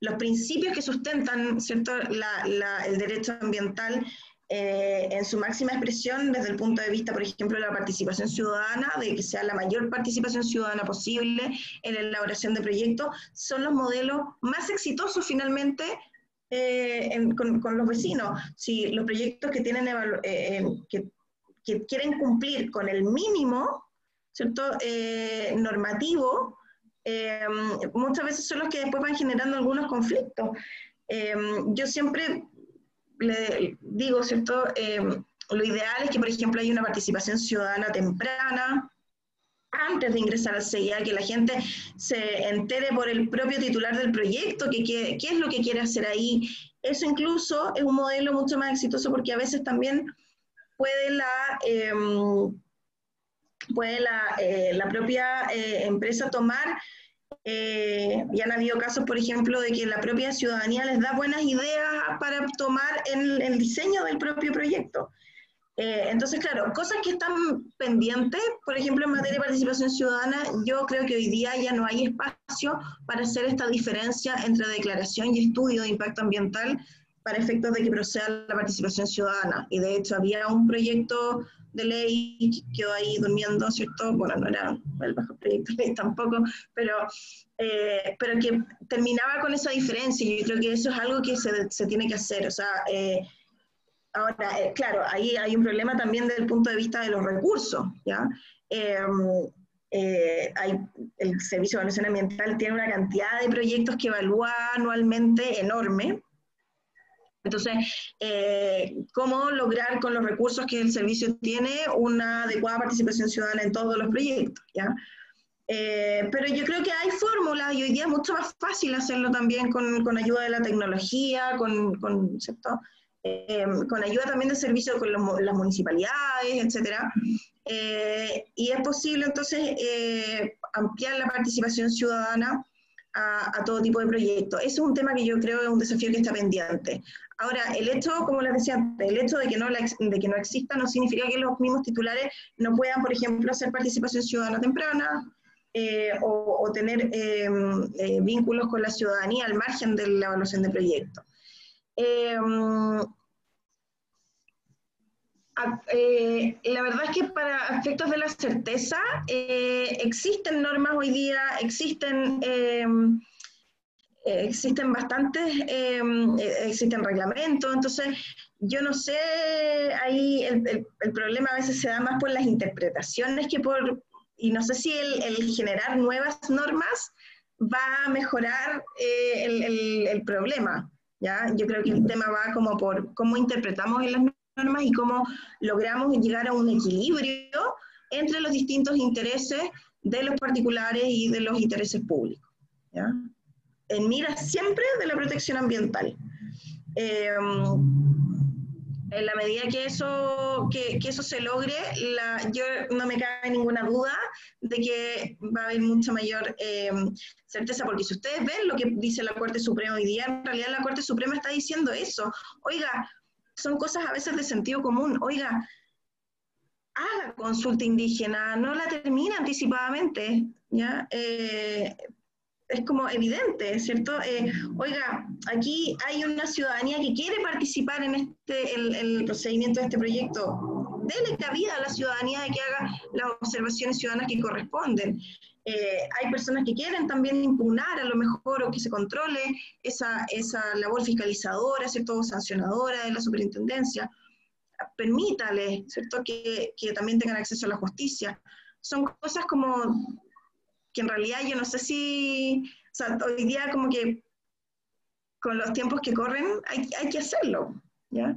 los principios que sustentan, ¿cierto? El derecho ambiental en su máxima expresión desde el punto de vista, por ejemplo, de la participación ciudadana, de que sea la mayor participación ciudadana posible en la elaboración de proyectos, son los modelos más exitosos finalmente con los vecinos. Si los proyectos que tienen que quieren cumplir con el mínimo, ¿cierto? Normativo, muchas veces son los que después van generando algunos conflictos. Yo siempre le digo, ¿cierto? Lo ideal es que, por ejemplo, haya una participación ciudadana temprana, antes de ingresar al CIA, que la gente se entere por el propio titular del proyecto, qué es lo que quiere hacer ahí. Eso incluso es un modelo mucho más exitoso porque a veces también puede la propia empresa tomar, y han habido casos, por ejemplo, de que la propia ciudadanía les da buenas ideas para tomar en el diseño del propio proyecto. Entonces, claro, cosas que están pendientes, por ejemplo, en materia de participación ciudadana, yo creo que hoy día ya no hay espacio para hacer esta diferencia entre declaración y estudio de impacto ambiental para efectos de que proceda la participación ciudadana. Y de hecho había un proyecto de ley que quedó ahí durmiendo, ¿cierto? Bueno, no era el bajo proyecto de ley tampoco, pero que terminaba con esa diferencia, y yo creo que eso es algo que se tiene que hacer. O sea, ahora, claro, ahí hay un problema también desde el punto de vista de los recursos, ¿ya? El Servicio de Evaluación Ambiental tiene una cantidad de proyectos que evalúa anualmente enorme. Entonces, ¿cómo lograr con los recursos que el servicio tiene una adecuada participación ciudadana en todos los proyectos, ¿ya? Pero yo creo que hay fórmulas y hoy día es mucho más fácil hacerlo también con ayuda de la tecnología, ¿cierto? Con ayuda también de servicios con las municipalidades, etcétera. Y es posible entonces ampliar la participación ciudadana a todo tipo de proyectos. Ese es un tema que yo creo es un desafío que está pendiente. Ahora, el hecho, como les decía antes, el hecho de que no exista no significa que los mismos titulares no puedan, por ejemplo, hacer participación ciudadana temprana o tener vínculos con la ciudadanía al margen de la evaluación de proyectos. La verdad es que para efectos de la certeza existen normas hoy día, existen bastantes, existen reglamentos, entonces yo no sé, ahí el problema a veces se da más por las interpretaciones y no sé si el generar nuevas normas va a mejorar el problema, ¿ya? Yo creo que el tema va como por cómo interpretamos en las normas y cómo logramos llegar a un equilibrio entre los distintos intereses de los particulares y de los intereses públicos, ¿ya? en mira siempre de la protección ambiental. En la medida que eso se logre, yo no me cabe ninguna duda de que va a haber mucha mayor certeza, porque si ustedes ven lo que dice la Corte Suprema hoy día, en realidad la Corte Suprema está diciendo eso. Oiga, son cosas a veces de sentido común. Oiga, haga consulta indígena, no la termine anticipadamente, ¿ya? Es como evidente, ¿cierto? Oiga, aquí hay una ciudadanía que quiere participar en el procedimiento de este proyecto. Dele cabida a la ciudadanía de que haga las observaciones ciudadanas que corresponden. Hay personas que quieren también impugnar a lo mejor o que se controle esa labor fiscalizadora, ¿cierto? O sancionadora de la superintendencia. Permítale, ¿cierto? Que también tengan acceso a la justicia. Son cosas como que en realidad yo no sé si, o sea, hoy día como que con los tiempos que corren hay que hacerlo, ¿ya?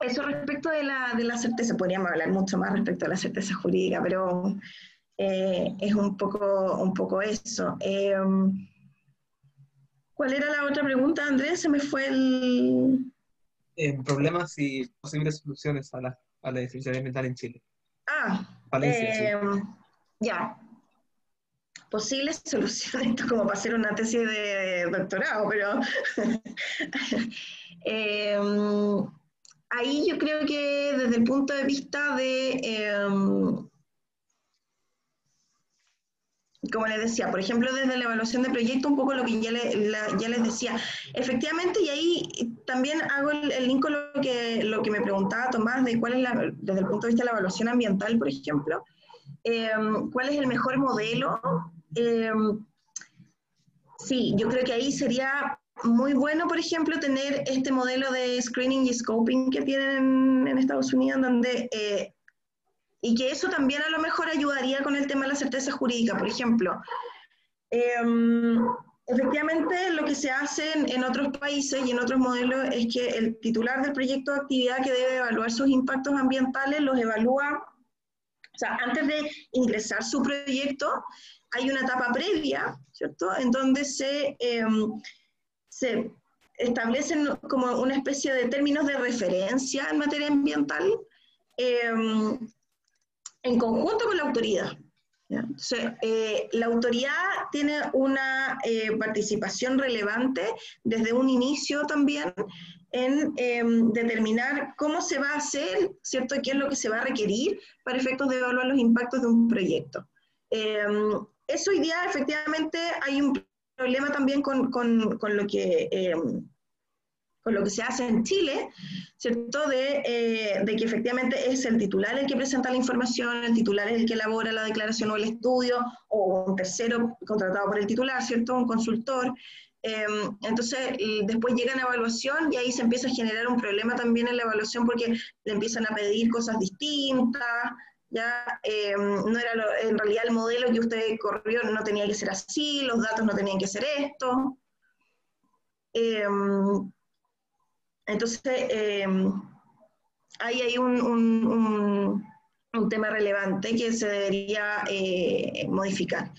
Eso respecto de la certeza, podríamos hablar mucho más respecto a la certeza jurídica, pero es un poco eso. ¿Cuál era la otra pregunta, Andrés? Se me fue el... Problemas y posibles soluciones a la definición ambiental en Chile. Falencias, sí. Ya. Posibles soluciones, esto como para hacer una tesis de doctorado, pero ahí yo creo que desde el punto de vista de, como les decía, por ejemplo, desde la evaluación de proyecto, un poco lo que ya les decía, efectivamente, y ahí también hago el link con lo que me preguntaba Tomás, de cuál es desde el punto de vista de la evaluación ambiental, por ejemplo, cuál es el mejor modelo. Sí, yo creo que ahí sería muy bueno, por ejemplo, tener este modelo de screening y scoping que tienen en Estados Unidos, donde, y que eso también a lo mejor ayudaría con el tema de la certeza jurídica, por ejemplo. Efectivamente, lo que se hace en otros países y en otros modelos es que el titular del proyecto de actividad que debe evaluar sus impactos ambientales los evalúa, o sea, antes de ingresar su proyecto, hay una etapa previa, ¿cierto?, en donde se establecen como una especie de términos de referencia en materia ambiental en conjunto con la autoridad. ¿Ya? Entonces, la autoridad tiene una participación relevante desde un inicio también en determinar cómo se va a hacer, ¿cierto?, qué es lo que se va a requerir para efectos de evaluar los impactos de un proyecto. Eso hoy día efectivamente hay un problema también con lo que se hace en Chile, ¿cierto?, de que efectivamente es el titular el que presenta la información, el titular es el que elabora la declaración o el estudio, o un tercero contratado por el titular, ¿cierto?, un consultor. Entonces, después llegan a evaluación y ahí se empieza a generar un problema también en la evaluación porque le empiezan a pedir cosas distintas, ya no era en realidad el modelo que usted corrió no tenía que ser así, los datos no tenían que ser esto. Entonces, ahí hay un tema relevante que se debería modificar.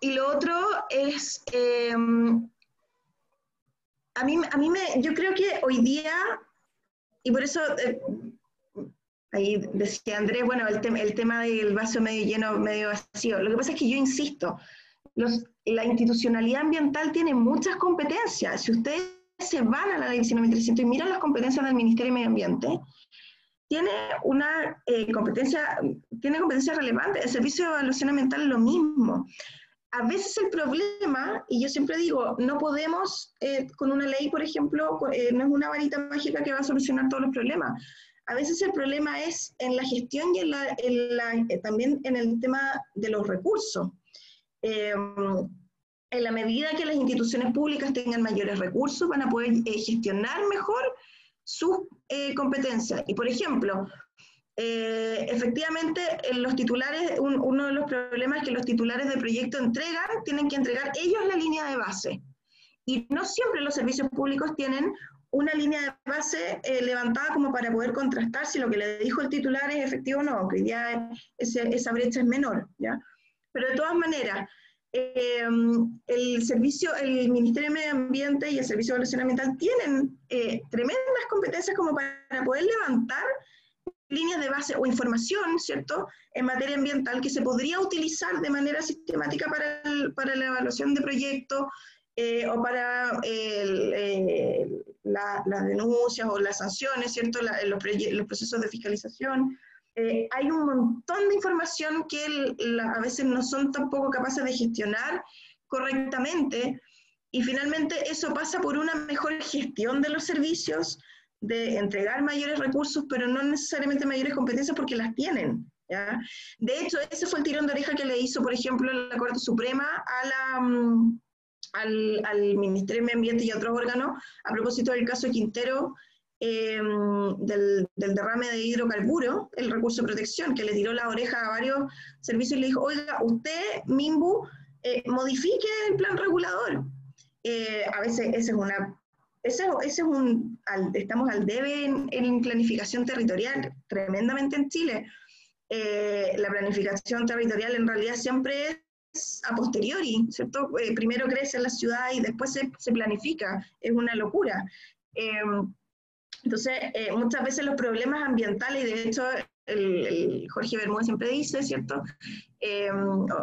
Y lo otro es, yo creo que hoy día, y por eso, ahí decía Andrés, bueno, el tema del vaso medio lleno, medio vacío. Lo que pasa es que yo insisto, la institucionalidad ambiental tiene muchas competencias. Si ustedes se van a la ley 19.300 y miran las competencias del Ministerio de Medio Ambiente, tiene una competencia relevante. El Servicio de Evaluación Ambiental es lo mismo. A veces el problema, y yo siempre digo, no podemos, con una ley, por ejemplo, no es una varita mágica que va a solucionar todos los problemas. A veces el problema es en la gestión y también en el tema de los recursos. En la medida que las instituciones públicas tengan mayores recursos, van a poder gestionar mejor sus competencias. Y, por ejemplo, efectivamente, los titulares, uno de los problemas es que los titulares de proyecto tienen que entregar ellos la línea de base. Y no siempre los servicios públicos tienen una línea de base levantada como para poder contrastar si lo que le dijo el titular es efectivo o no, aunque ya esa brecha es menor, ¿ya? Pero de todas maneras, el Ministerio de Medio Ambiente y el Servicio de Evaluación Ambiental tienen tremendas competencias como para poder levantar líneas de base o información, ¿cierto?, en materia ambiental que se podría utilizar de manera sistemática para la evaluación de proyectos o para las denuncias o las sanciones, ¿cierto?, los procesos de fiscalización. Hay un montón de información que a veces no son tampoco capaces de gestionar correctamente, y finalmente eso pasa por una mejor gestión de los servicios, de entregar mayores recursos, pero no necesariamente mayores competencias porque las tienen, ¿ya? De hecho, ese fue el tirón de oreja que le hizo, por ejemplo, la Corte Suprema al Ministerio de Medio Ambiente y a otros órganos a propósito del caso de Quintero, del derrame de hidrocarburos, el recurso de protección, que le tiró la oreja a varios servicios y le dijo, oiga, usted, MIMBU, modifique el plan regulador. A veces estamos al debe en planificación territorial, tremendamente en Chile. La planificación territorial en realidad siempre es a posteriori, ¿cierto? Primero crece la ciudad y después se planifica, es una locura. Entonces, muchas veces los problemas ambientales, y de hecho el Jorge Bermúdez siempre dice, ¿cierto?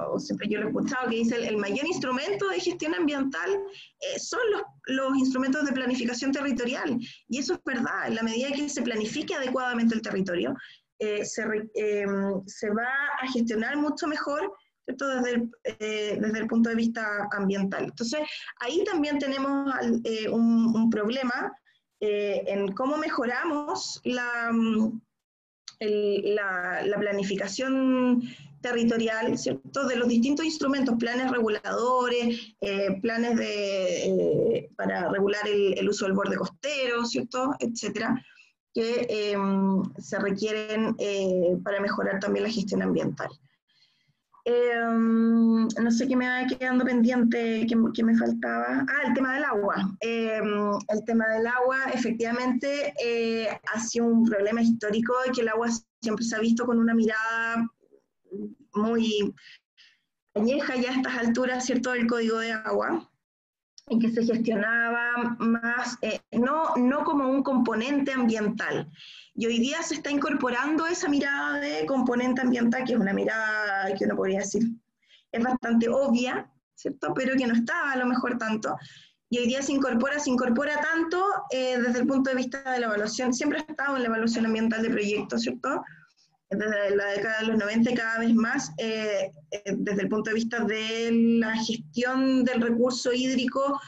O siempre yo lo he escuchado, que dice el mayor instrumento de gestión ambiental son los instrumentos de planificación territorial, y eso es verdad. En la medida que se planifique adecuadamente el territorio, se va a gestionar mucho mejor, ¿cierto? Desde el punto de vista ambiental. Entonces, ahí también tenemos un problema en cómo mejoramos la planificación territorial, ¿cierto?, de los distintos instrumentos, planes reguladores, planes para regular el uso del borde costero, ¿cierto?, etcétera, que se requieren para mejorar también la gestión ambiental. No sé qué me va quedando pendiente, qué me faltaba. El tema del agua. El tema del agua, efectivamente, ha sido un problema histórico, y que el agua siempre se ha visto con una mirada muy añeja ya a estas alturas, ¿cierto?, del Código de Agua, en que se gestionaba más, no como un componente ambiental. Y hoy día se está incorporando esa mirada de componente ambiental, que es una mirada que uno podría decir es bastante obvia, ¿cierto?, pero que no estaba a lo mejor tanto. Y hoy día se incorpora tanto desde el punto de vista de la evaluación. Siempre ha estado en la evaluación ambiental de proyectos, ¿cierto?, desde la década de los 90 cada vez más, desde el punto de vista de la gestión del recurso hídrico,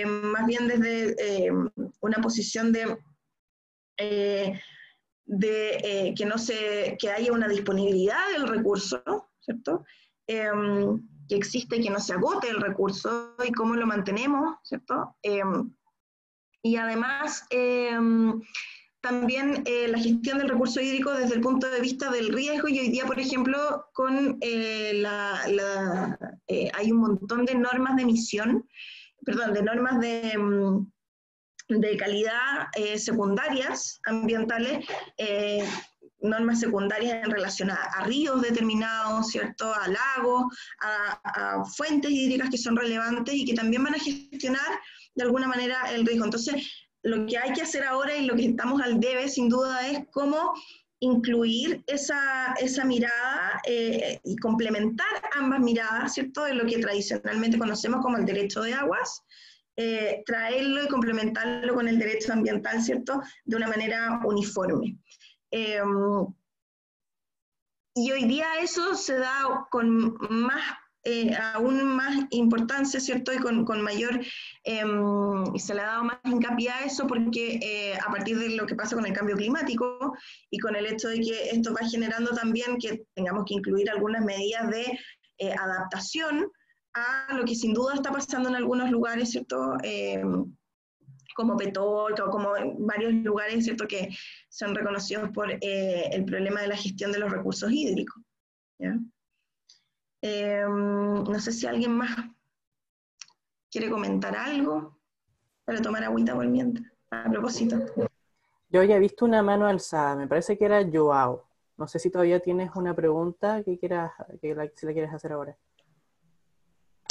más bien desde una posición de que haya una disponibilidad del recurso, ¿cierto?, que existe, que no se agote el recurso, y cómo lo mantenemos, ¿cierto? Y además, también la gestión del recurso hídrico desde el punto de vista del riesgo, y hoy día, por ejemplo, hay un montón de normas de emisión, de normas de calidad secundarias ambientales, normas secundarias en relación a ríos determinados, ¿cierto?, a lagos, a fuentes hídricas que son relevantes y que también van a gestionar de alguna manera el riesgo. Entonces, lo que hay que hacer ahora, y lo que estamos al debe, sin duda, es cómo incluir esa mirada y complementar ambas miradas, ¿cierto?, de lo que tradicionalmente conocemos como el derecho de aguas, traerlo y complementarlo con el derecho ambiental, ¿cierto?, de una manera uniforme. Y hoy día eso se da con aún más importancia, ¿cierto?, y con mayor, se le ha dado más hincapié a eso, porque a partir de lo que pasa con el cambio climático y con el hecho de que esto va generando también que tengamos que incluir algunas medidas de adaptación a lo que sin duda está pasando en algunos lugares, ¿cierto?, como Petorca, o como en varios lugares, ¿cierto?, que son reconocidos por el problema de la gestión de los recursos hídricos, ¿ya? No sé si alguien más quiere comentar algo para tomar agüita por mientras, a propósito. Yo había visto una mano alzada, me parece que era Joao. No sé si todavía tienes una pregunta si la quieres hacer ahora.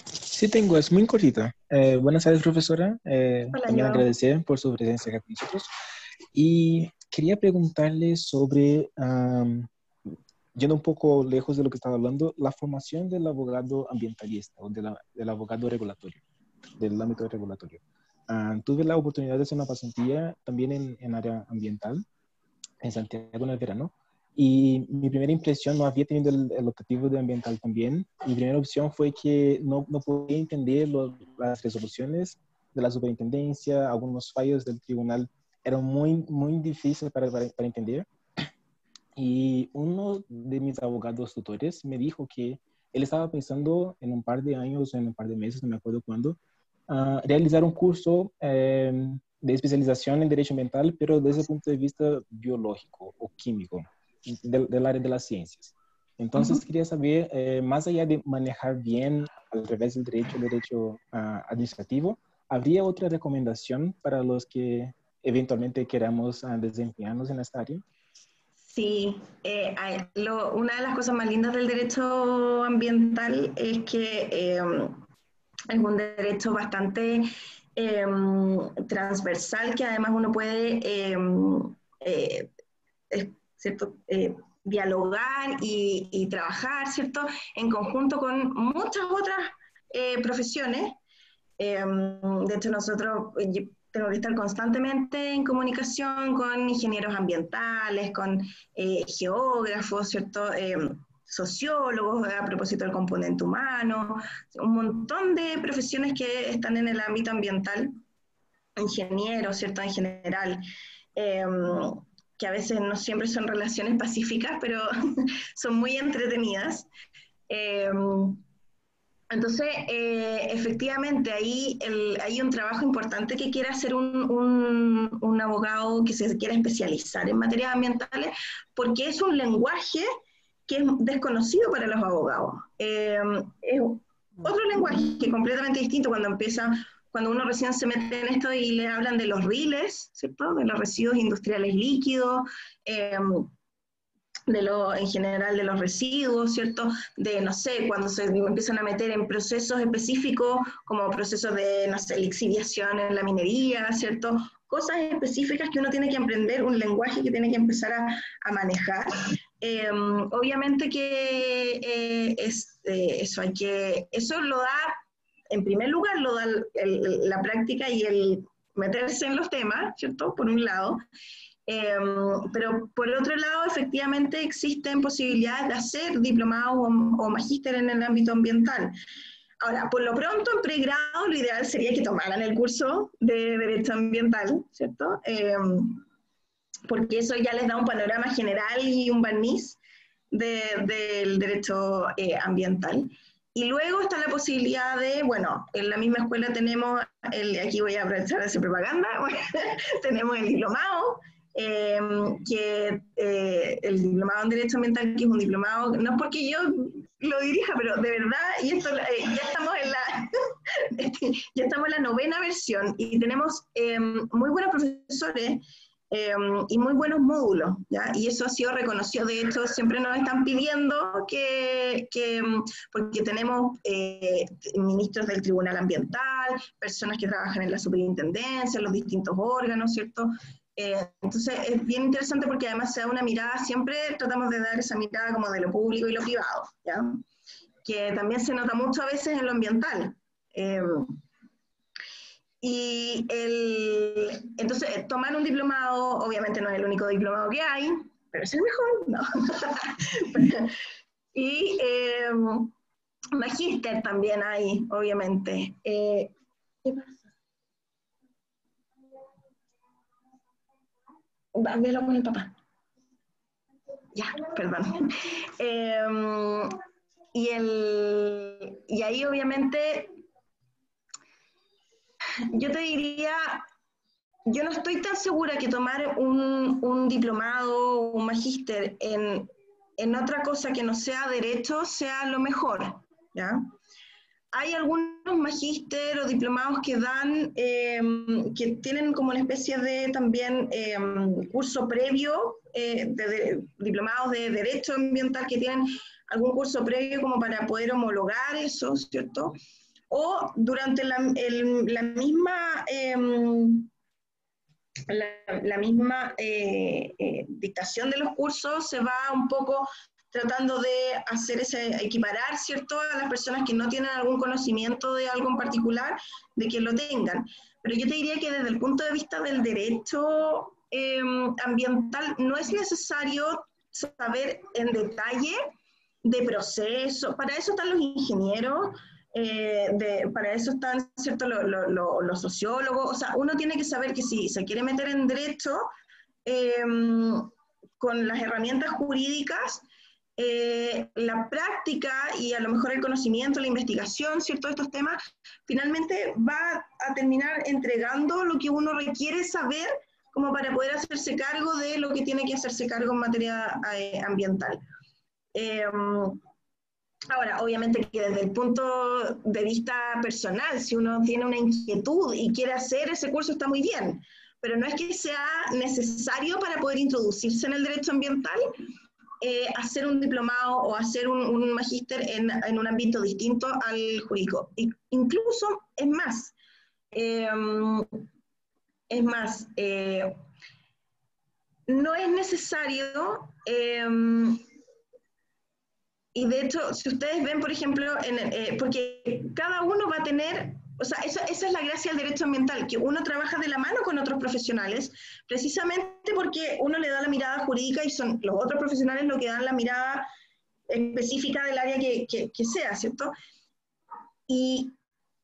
Sí tengo, es muy cortita. Buenas tardes, profesora. Hola, También Joao. agradecer por su presencia acá con nosotros. Y quería preguntarle sobre, yendo un poco lejos de lo que estaba hablando, la formación del abogado ambientalista o del abogado regulatorio, del ámbito regulatorio. Tuve la oportunidad de hacer una pasantía también en área ambiental, en Santiago en el verano. Y mi primera impresión, no había tenido el optativo de ambiental también. Mi primera opción fue que no podía entender las resoluciones de la superintendencia, algunos fallos del tribunal eran muy, muy difíciles para entender. Y uno de mis abogados tutores me dijo que él estaba pensando en un par de años, en un par de meses, no me acuerdo cuándo, realizar un curso de especialización en derecho ambiental, pero desde el punto de vista biológico o químico, del área de las ciencias. Entonces quería saber, más allá de manejar bien al revés del derecho, el derecho administrativo, ¿habría otra recomendación para los que eventualmente queramos desempeñarnos en esta área? Sí, una de las cosas más lindas del derecho ambiental es que es un derecho bastante transversal, que además uno puede ¿cierto? Dialogar y trabajar, ¿cierto? En conjunto con muchas otras profesiones. De hecho, nosotros tengo que estar constantemente en comunicación con ingenieros ambientales, con geógrafos, ¿cierto? Sociólogos, a propósito del componente humano, un montón de profesiones que están en el ámbito ambiental, ingenieros, ¿cierto? En general, que a veces no siempre son relaciones pacíficas, pero son muy entretenidas. Entonces, efectivamente, ahí hay un trabajo importante que quiere hacer un abogado que se quiera especializar en materias ambientales, porque es un lenguaje que es desconocido para los abogados. Es otro lenguaje completamente distinto cuando uno recién se mete en esto y le hablan de los RILES, ¿cierto? De los residuos industriales líquidos, en general de los residuos, ¿cierto? De, no sé, cuando se empiezan a meter en procesos específicos, como procesos de, no sé, lixiviación en la minería, ¿cierto? Cosas específicas que uno tiene que aprender, un lenguaje que tiene que empezar a manejar. Obviamente que eso lo da, en primer lugar, lo da la práctica y el meterse en los temas, ¿cierto? Por un lado. Pero por otro lado, efectivamente existen posibilidades de hacer diplomados o magíster en el ámbito ambiental. Ahora, por lo pronto, en pregrado, lo ideal sería que tomaran el curso de Derecho Ambiental, ¿cierto? Porque eso ya les da un panorama general y un barniz del derecho ambiental. Y luego está la posibilidad de, bueno, en la misma escuela tenemos, aquí voy a aprovechar de hacer propaganda, tenemos el diplomado, que el diplomado en Derecho Ambiental, que es un diplomado, no es porque yo lo dirija, pero de verdad, y esto ya estamos ya estamos en la 9ª versión, y tenemos muy buenos profesores, y muy buenos módulos, ¿ya? Y eso ha sido reconocido. De hecho, siempre nos están pidiendo porque tenemos ministros del Tribunal Ambiental, personas que trabajan en la superintendencia, en los distintos órganos, ¿cierto? Entonces, es bien interesante porque además se da una mirada, siempre tratamos de dar esa mirada como de lo público y lo privado, ¿ya? Que también se nota mucho a veces en lo ambiental. Entonces, tomar un diplomado, obviamente no es el único diplomado que hay, pero es el mejor, no. Y magíster también hay, obviamente. ¿Qué pasa? Velo con el papá. Ya, perdón. Y ahí, obviamente, yo te diría, yo no estoy tan segura que tomar un diplomado o un magíster en otra cosa que no sea derecho sea lo mejor, ¿ya? hay algunos magíster o diplomados que dan, que tienen como una especie de también curso previo, diplomados de Derecho Ambiental que tienen algún curso previo como para poder homologar eso, ¿cierto? O durante la misma, la misma dictación de los cursos se va un poco tratando de hacer equiparar, ¿cierto?, a las personas que no tienen algún conocimiento de algo en particular, de que lo tengan. Pero yo te diría que desde el punto de vista del derecho ambiental no es necesario saber en detalle de proceso. Para eso están los ingenieros, para eso están, ¿cierto?, los sociólogos. O sea, uno tiene que saber que si se quiere meter en derecho, con las herramientas jurídicas, la práctica y a lo mejor el conocimiento, la investigación, ¿cierto?, de estos temas, finalmente va a terminar entregando lo que uno requiere saber como para poder hacerse cargo de lo que tiene que hacerse cargo en materia ambiental. Ahora, obviamente que desde el punto de vista personal, si uno tiene una inquietud y quiere hacer ese curso, está muy bien, pero no es que sea necesario para poder introducirse en el derecho ambiental hacer un diplomado o hacer un magíster en un ámbito distinto al jurídico. Incluso, es más, no es necesario, y de hecho, si ustedes ven, por ejemplo, porque cada uno va a tener, o sea, esa es la gracia del derecho ambiental, que uno trabaja de la mano con otros profesionales, precisamente porque uno le da la mirada jurídica y son los otros profesionales los que dan la mirada específica del área que sea, ¿cierto? Y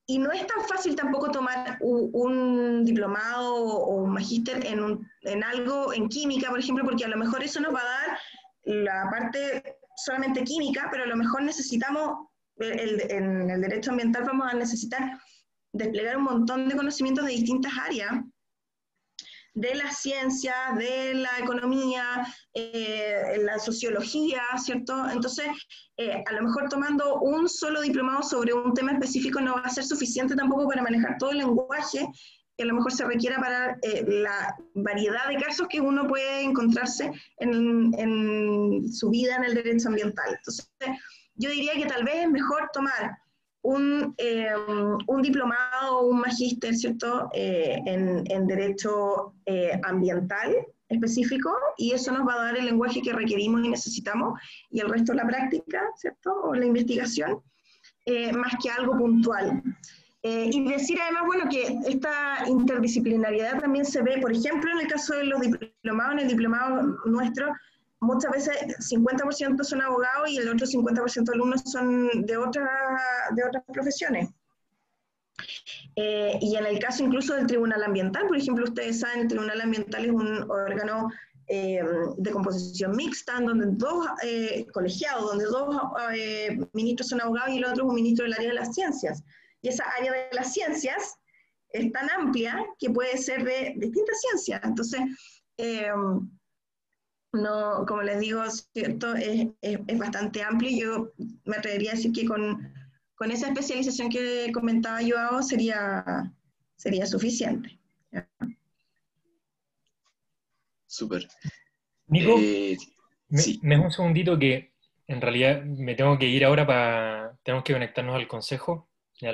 no es tan fácil tampoco tomar un diplomado o un magíster en algo, en química, por ejemplo, porque a lo mejor eso nos va a dar la parte solamente química, pero a lo mejor necesitamos, en el derecho ambiental vamos a necesitar desplegar un montón de conocimientos de distintas áreas, de la ciencia, de la economía, la sociología, ¿cierto? Entonces, a lo mejor tomando un solo diplomado sobre un tema específico no va a ser suficiente tampoco para manejar todo el lenguaje que a lo mejor se requiera para la variedad de casos que uno puede encontrarse en su vida en el derecho ambiental. Entonces, yo diría que tal vez es mejor tomar un diplomado o un magíster, ¿cierto?, en derecho ambiental específico, y eso nos va a dar el lenguaje que requerimos y necesitamos, y el resto la práctica, ¿cierto?, o la investigación, más que algo puntual. Y decir además, bueno, que esta interdisciplinariedad también se ve, por ejemplo, en el caso de los diplomados, en el diplomado nuestro, muchas veces 50% son abogados y el otro 50% de alumnos son de otras profesiones. Y en el caso incluso del Tribunal Ambiental, por ejemplo, ustedes saben, el Tribunal Ambiental es un órgano de composición mixta, donde dos colegiados, donde dos ministros son abogados y el otro es un ministro del área de las ciencias. Y esa área de las ciencias es tan amplia que puede ser de distintas ciencias. Entonces, no, como les digo, ¿cierto?, es bastante amplio. Yo me atrevería a decir que con esa especialización que comentaba Joao sería suficiente. Súper. Nico, sí. me das un segundito que en realidad me tengo que ir ahora tenemos que conectarnos al consejo, ya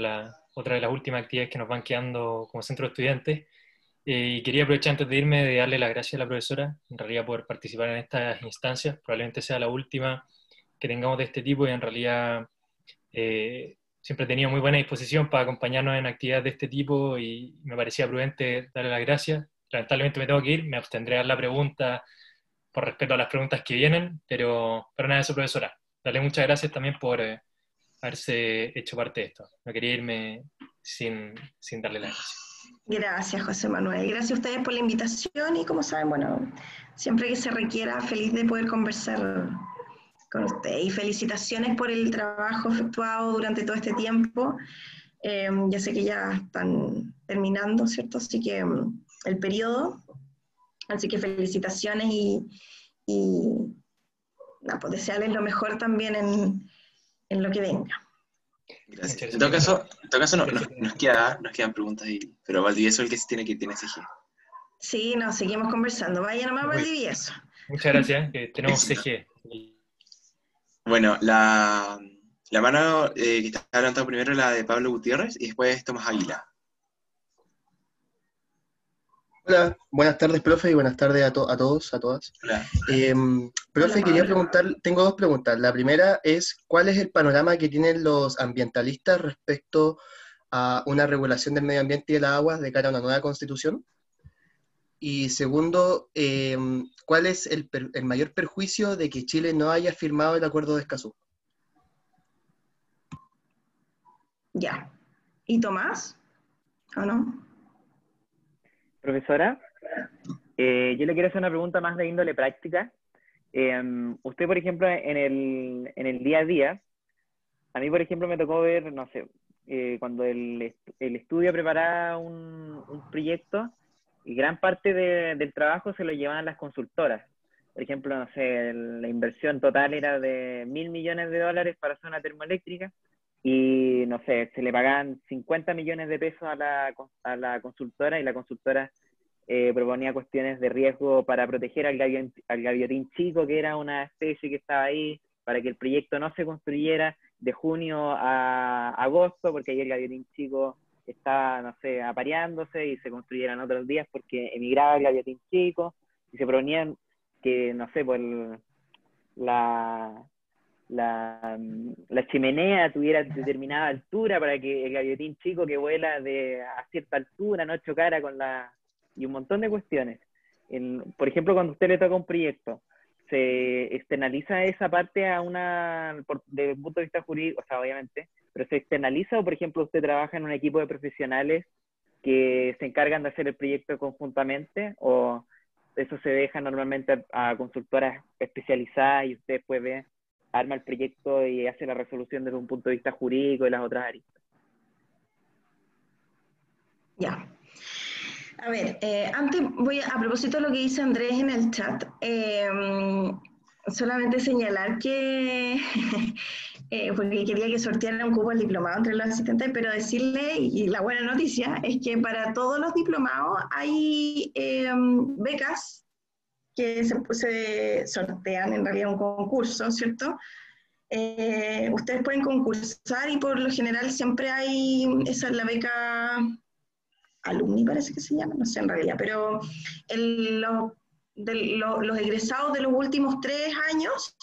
otra de las últimas actividades que nos van quedando como centro de estudiantes. Y quería aprovechar antes de irme de darle las gracias a la profesora, en realidad por participar en estas instancias, probablemente sea la última que tengamos de este tipo y en realidad siempre he tenido muy buena disposición para acompañarnos en actividades de este tipo y me parecía prudente darle las gracias. Lamentablemente me tengo que ir, me abstendré a dar la pregunta por respeto a las preguntas que vienen, pero nada de eso, profesora. Darle muchas gracias también por haberse hecho parte de esto. No quería irme sin darle las gracias. Gracias, José Manuel. Gracias a ustedes por la invitación y como saben, bueno, siempre que se requiera, feliz de poder conversar con ustedes. Y felicitaciones por el trabajo efectuado durante todo este tiempo. Ya sé que ya están terminando, ¿cierto? Así que el periodo. Así que felicitaciones y pues desearles lo mejor también en lo que venga. Gracias. En todo caso nos quedan preguntas, pero Valdivieso es el que tiene CG. Sí, nos seguimos conversando. Vaya nomás, Muy- Valdivieso. Muchas gracias, que tenemos Éxito. CG. Bueno, la mano que está levantando primero es la de Pablo Gutiérrez y después Tomás Águila. Hola, buenas tardes, profe, y buenas tardes a todos, a todas. Hola. Profe, Hola, quería Pablo. preguntar, tengo dos preguntas. La primera es, ¿cuál es el panorama que tienen los ambientalistas respecto a una regulación del medio ambiente y de las aguas de cara a una nueva constitución? Y segundo, ¿cuál es el mayor perjuicio de que Chile no haya firmado el Acuerdo de Escazú? Ya. ¿Y Tomás? ¿O no? Profesora, yo le quiero hacer una pregunta más de índole práctica. Usted, por ejemplo, en el día a día, a mí, por ejemplo, me tocó ver, no sé, cuando el estudio preparaba un proyecto, y gran parte del trabajo se lo llevaban las consultoras. Por ejemplo, no sé, la inversión total era de $1.000 millones para hacer una termoeléctrica, y no sé, se le pagaban 50 millones de pesos a la consultora, y la consultora proponía cuestiones de riesgo para proteger al gaviotín chico, que era una especie que estaba ahí, para que el proyecto no se construyera de junio a agosto, porque ahí el gaviotín chico estaba, no sé, apareándose, y se construyeran otros días porque emigraba el gaviotín chico, y se proponían que, no sé, pues la chimenea tuviera determinada altura para que el gaviotín chico que vuela a cierta altura no chocara con y un montón de cuestiones. Por ejemplo, cuando a usted le toca un proyecto, ¿se externaliza esa parte desde el punto de vista jurídico? O sea, obviamente, pero ¿se externaliza, o por ejemplo usted trabaja en un equipo de profesionales que se encargan de hacer el proyecto conjuntamente, o eso se deja normalmente a consultoras especializadas y usted después arma el proyecto y hace la resolución desde un punto de vista jurídico y las otras áreas? Ya. A ver, antes a propósito de lo que dice Andrés en el chat, solamente señalar que, porque quería que sorteara un cupo al diplomado entre los asistentes, pero decirle, y la buena noticia, es que para todos los diplomados hay becas que se sortean en realidad un concurso, ¿cierto? Ustedes pueden concursar y por lo general siempre hay, esa es la beca alumni, parece que se llama, no sé en realidad, pero los egresados de los últimos 3 años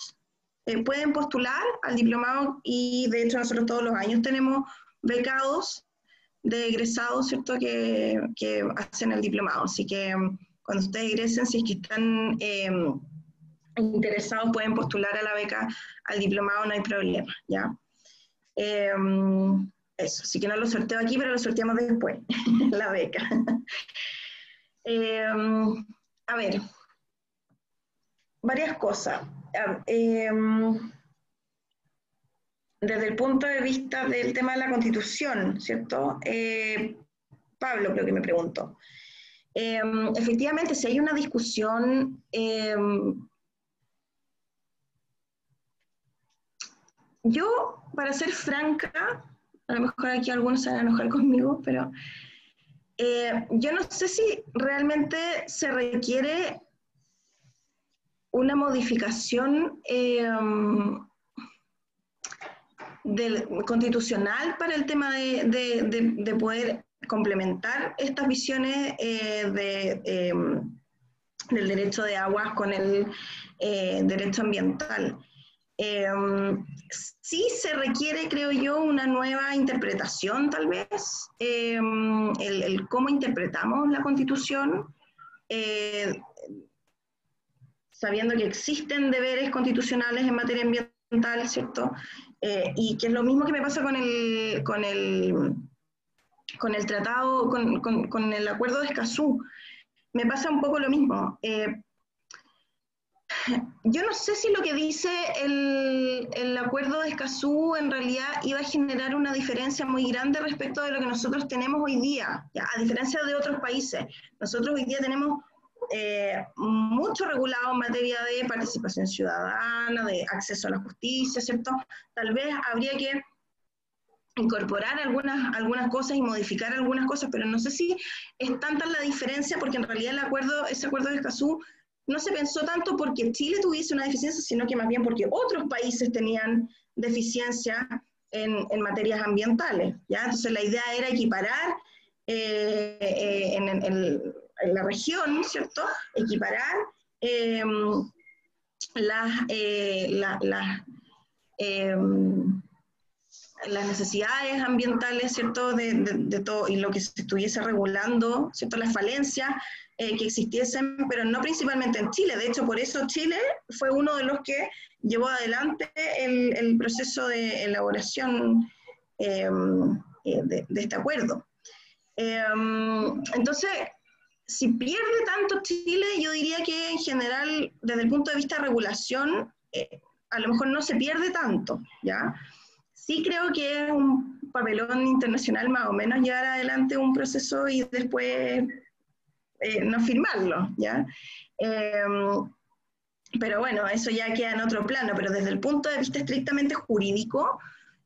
pueden postular al diplomado, y de hecho nosotros todos los años tenemos becados de egresados, ¿cierto?, que hacen el diplomado. Así que cuando ustedes egresen, si es que están interesados, pueden postular a la beca al diplomado, no hay problema, ¿ya? Eso, así que no lo sorteo aquí, pero lo sorteamos después, la beca. A ver, varias cosas. Desde el punto de vista del tema de la Constitución, ¿cierto? Pablo creo que me preguntó. Efectivamente, si hay una discusión, yo, para ser franca, a lo mejor aquí algunos se van a enojar conmigo, pero yo no sé si realmente se requiere una modificación constitucional para el tema de poder complementar estas visiones del derecho de aguas con el derecho ambiental. Sí se requiere, creo yo, una nueva interpretación, tal vez, el cómo interpretamos la Constitución, sabiendo que existen deberes constitucionales en materia ambiental, ¿cierto? Y que es lo mismo que me pasa con el tratado, con el acuerdo de Escazú. Me pasa un poco lo mismo. Yo no sé si lo que dice el acuerdo de Escazú en realidad iba a generar una diferencia muy grande respecto de lo que nosotros tenemos hoy día, ¿ya? A diferencia de otros países. Nosotros hoy día tenemos mucho regulado en materia de participación ciudadana, de acceso a la justicia, ¿cierto? Tal vez habría que incorporar algunas cosas y modificar algunas cosas, pero no sé si es tanta la diferencia, porque en realidad ese acuerdo de Escazú no se pensó tanto porque Chile tuviese una deficiencia, sino que más bien porque otros países tenían deficiencia en materias ambientales, ¿ya? Entonces la idea era equiparar en la región, ¿cierto? Equiparar las necesidades ambientales, ¿cierto? De todo, y lo que se estuviese regulando, ¿cierto? Las falencias que existiesen, pero no principalmente en Chile. De hecho, por eso Chile fue uno de los que llevó adelante el proceso de elaboración de este acuerdo. Entonces, si pierde tanto Chile, yo diría que en general, desde el punto de vista de regulación, a lo mejor no se pierde tanto, ¿ya? Sí creo que es un papelón internacional más o menos llevar adelante un proceso y después no firmarlo, ¿ya? Pero bueno, eso ya queda en otro plano, pero desde el punto de vista estrictamente jurídico,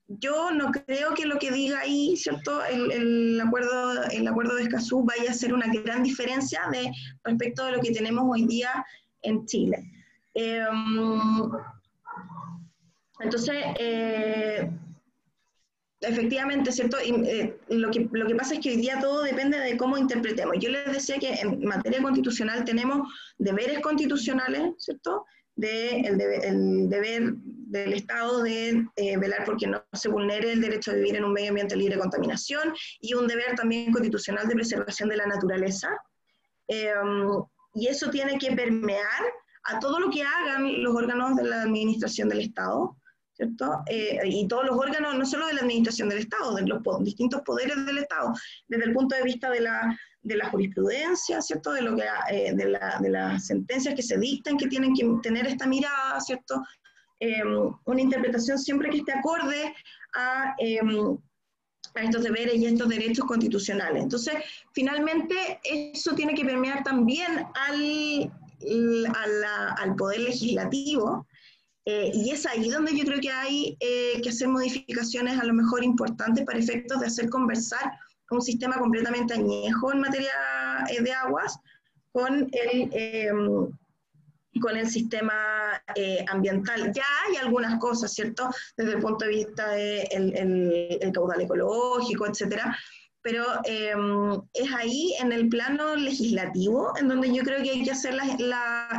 yo no creo que lo que diga ahí, ¿cierto? El acuerdo de Escazú vaya a ser una gran diferencia respecto de lo que tenemos hoy día en Chile. Entonces, efectivamente, ¿cierto? Lo que pasa es que hoy día todo depende de cómo interpretemos. Yo les decía que en materia constitucional tenemos deberes constitucionales, ¿cierto? El deber del Estado de velar porque no se vulnere el derecho a vivir en un medio ambiente libre de contaminación, y un deber también constitucional de preservación de la naturaleza. Y eso tiene que permear a todo lo que hagan los órganos de la administración del Estado, ¿cierto? Y todos los órganos, no solo de la administración del Estado, de los distintos poderes del Estado, desde el punto de vista de la jurisprudencia, ¿cierto? De las sentencias que se dictan, que tienen que tener esta mirada, ¿cierto? Una interpretación siempre que esté acorde a estos deberes y a estos derechos constitucionales. Entonces, finalmente, eso tiene que permear también al poder legislativo, y es ahí donde yo creo que hay que hacer modificaciones a lo mejor importantes para efectos de hacer conversar un sistema completamente añejo en materia de aguas con el sistema ambiental. Ya hay algunas cosas, ¿cierto? Desde el punto de vista del caudal ecológico, etcétera, pero es ahí en el plano legislativo en donde yo creo que hay que hacer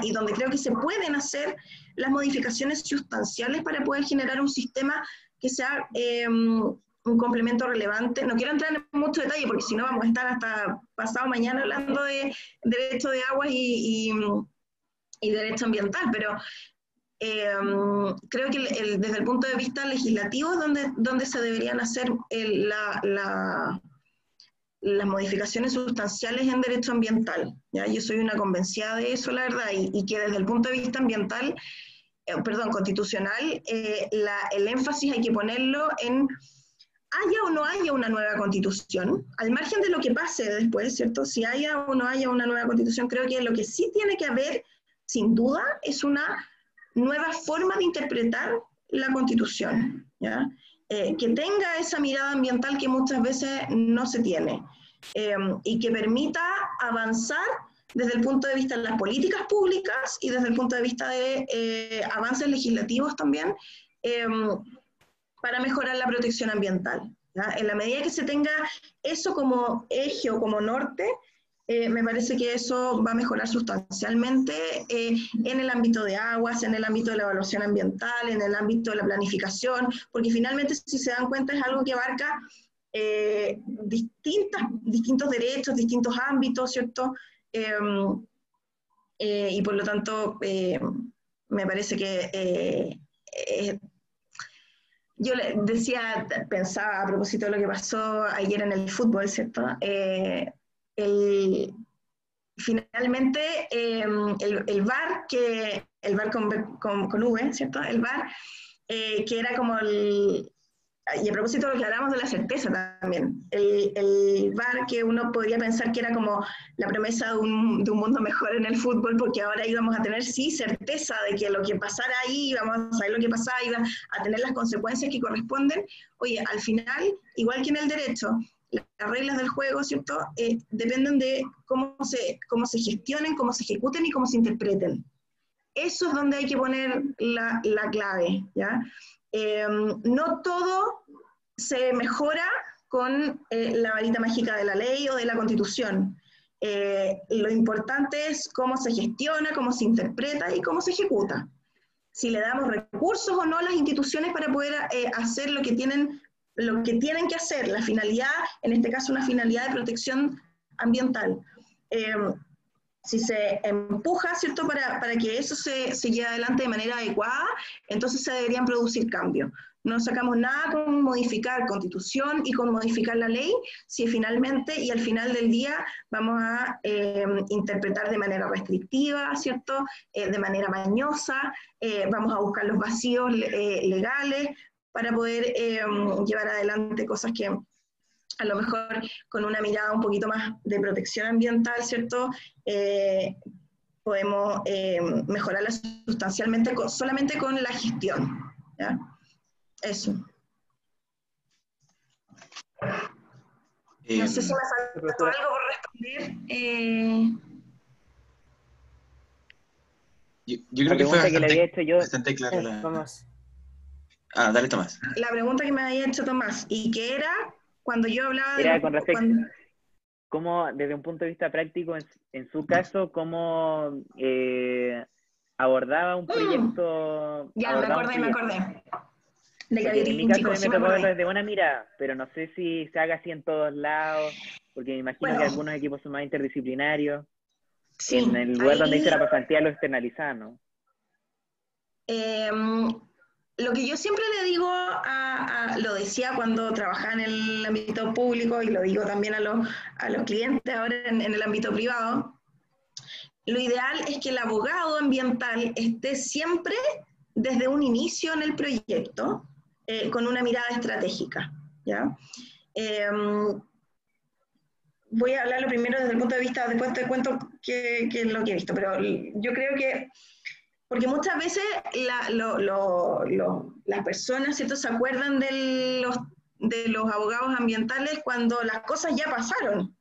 y donde creo que se pueden hacer las modificaciones sustanciales para poder generar un sistema que sea un complemento relevante. No quiero entrar en mucho detalle porque si no vamos a estar hasta pasado mañana hablando de derecho de aguas y derecho ambiental, pero creo que desde el punto de vista legislativo es donde se deberían hacer las modificaciones sustanciales en derecho ambiental, ¿ya? Yo soy una convencida de eso, la verdad, y que desde el punto de vista ambiental, constitucional, el énfasis hay que ponerlo en haya o no haya una nueva constitución, al margen de lo que pase después, ¿cierto? Si haya o no haya una nueva constitución, creo que lo que sí tiene que haber, sin duda, es una nueva forma de interpretar la Constitución, ¿ya? Que tenga esa mirada ambiental que muchas veces no se tiene, y que permita avanzar desde el punto de vista de las políticas públicas y desde el punto de vista de avances legislativos también, para mejorar la protección ambiental, ¿ya? En la medida que se tenga eso como eje o como norte, me parece que eso va a mejorar sustancialmente en el ámbito de aguas, en el ámbito de la evaluación ambiental, en el ámbito de la planificación, porque finalmente, si se dan cuenta, es algo que abarca distintos derechos, distintos ámbitos, ¿cierto? Y por lo tanto, me parece que yo pensaba a propósito de lo que pasó ayer en el fútbol, ¿cierto? Finalmente, el VAR, el VAR con V, ¿cierto? El VAR, que era como y a propósito lo que hablamos de la certeza también, el VAR, que uno podría pensar que era como la promesa de un mundo mejor en el fútbol, porque ahora íbamos a tener, sí, certeza de que lo que pasara ahí, íbamos a saber lo que pasaba, iba a tener las consecuencias que corresponden. Oye, al final, igual que en el derecho, las reglas del juego, ¿cierto?, dependen de cómo se gestionen, cómo se ejecuten y cómo se interpreten. Eso es donde hay que poner la clave, ¿ya? No todo se mejora con la varita mágica de la ley o de la Constitución. Lo importante es cómo se gestiona, cómo se interpreta y cómo se ejecuta. Si le damos recursos o no a las instituciones para poder hacer lo que tienen que hacer, la finalidad, en este caso una finalidad de protección ambiental. Si se empuja, ¿cierto?, para que eso se lleve adelante de manera adecuada, entonces se deberían producir cambios. No sacamos nada con modificar Constitución y con modificar la ley, si finalmente y al final del día vamos a interpretar de manera restrictiva, ¿cierto?, de manera mañosa, vamos a buscar los vacíos legales para poder llevar adelante cosas que a lo mejor con una mirada un poquito más de protección ambiental, ¿cierto?, podemos mejorarla sustancialmente solamente con la gestión, ¿ya? Eso. No sé si me faltó algo por responder. Yo creo que fue bastante claro. Tomás. Dale, Tomás. La pregunta que me había hecho Tomás, y que era, cuando yo hablaba era con respecto cómo, desde un punto de vista práctico, en su caso, cómo abordaba un proyecto... Ya, me acordé. En mi caso, a mí me tocó verlo desde buena mirada, pero no sé si se haga así en todos lados, porque me imagino que algunos equipos son más interdisciplinarios. Sí, en el lugar donde hice la pasantía lo externalizaba, ¿no? Lo que yo siempre le digo, lo decía cuando trabajaba en el ámbito público y lo digo también a los clientes ahora en el ámbito privado, lo ideal es que el abogado ambiental esté siempre desde un inicio en el proyecto, con una mirada estratégica, ¿ya? Voy a hablarlo primero desde el punto de vista, después te cuento qué es lo que he visto, pero yo creo que, porque muchas veces las personas, ¿cierto?, se acuerdan de los abogados ambientales cuando las cosas ya pasaron,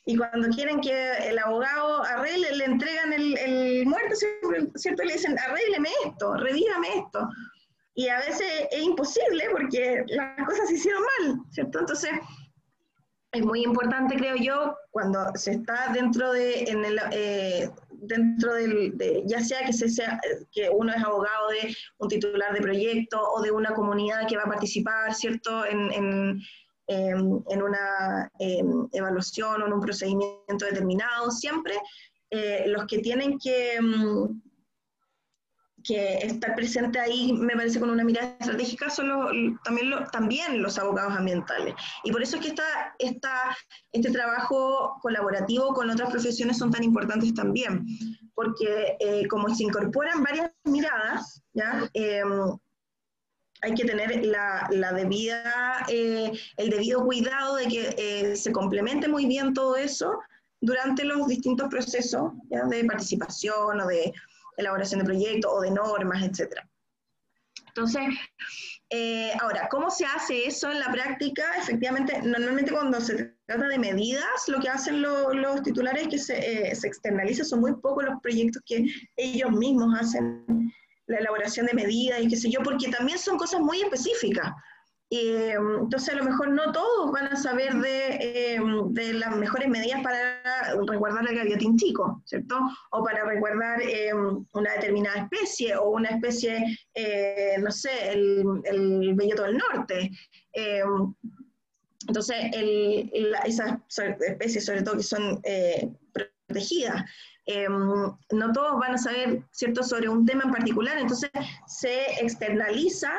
y cuando quieren que el abogado arregle, le entregan el muerto, ¿cierto?, le dicen, arrégleme esto, revívame esto. Y a veces es imposible porque las cosas se hicieron mal, ¿cierto? Entonces, es muy importante, creo yo, cuando se está dentro ya sea que uno es abogado de un titular de proyecto o de una comunidad que va a participar, ¿cierto?, en una evaluación o en un procedimiento determinado, siempre los que tienen que estar presentes ahí, me parece, con una mirada estratégica, son también los abogados ambientales. Y por eso es que este trabajo colaborativo con otras profesiones son tan importantes también, porque como se incorporan varias miradas, ¿ya? Hay que tener el debido cuidado de que se complemente muy bien todo eso durante los distintos procesos, ¿ya?, de participación o de elaboración de proyectos o de normas, etc. Entonces, ahora, ¿cómo se hace eso en la práctica? Efectivamente, normalmente cuando se trata de medidas, lo que hacen los titulares es que se externaliza, son muy pocos los proyectos que ellos mismos hacen la elaboración de medidas y qué sé yo, porque también son cosas muy específicas. Entonces a lo mejor no todos van a saber de las mejores medidas para resguardar el gaviotinchico, ¿cierto? O para resguardar una determinada especie, o una especie, no sé, el belloto del norte. Entonces, esas especies, sobre todo que son protegidas, no todos van a saber, ¿cierto?, sobre un tema en particular, entonces se externaliza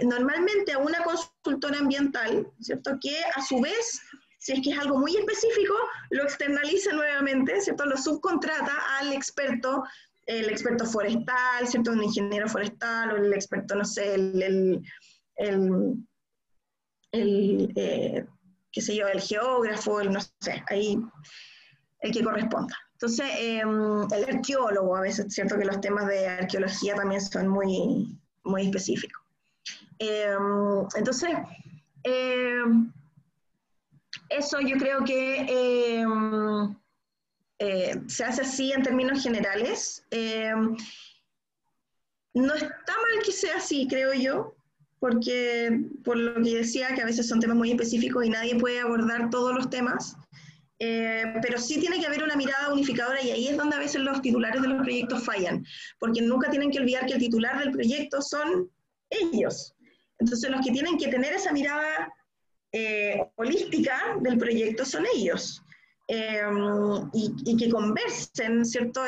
normalmente a una consultora ambiental, ¿cierto?, que a su vez, si es que es algo muy específico, lo externaliza nuevamente, ¿cierto?, lo subcontrata al experto, el experto forestal, ¿cierto?, un ingeniero forestal, o el experto, no sé, qué sé yo, el geógrafo, no sé, ahí el que corresponda. Entonces, el arqueólogo, a veces es cierto que los temas de arqueología también son muy, muy específicos. Entonces, eso yo creo que se hace así en términos generales. No está mal que sea así, creo yo, porque por lo que decía, que a veces son temas muy específicos y nadie puede abordar todos los temas, pero sí tiene que haber una mirada unificadora, y ahí es donde a veces los titulares de los proyectos fallan, porque nunca tienen que olvidar que el titular del proyecto son ellos. Entonces los que tienen que tener esa mirada holística del proyecto son ellos. Y que conversen, ¿cierto?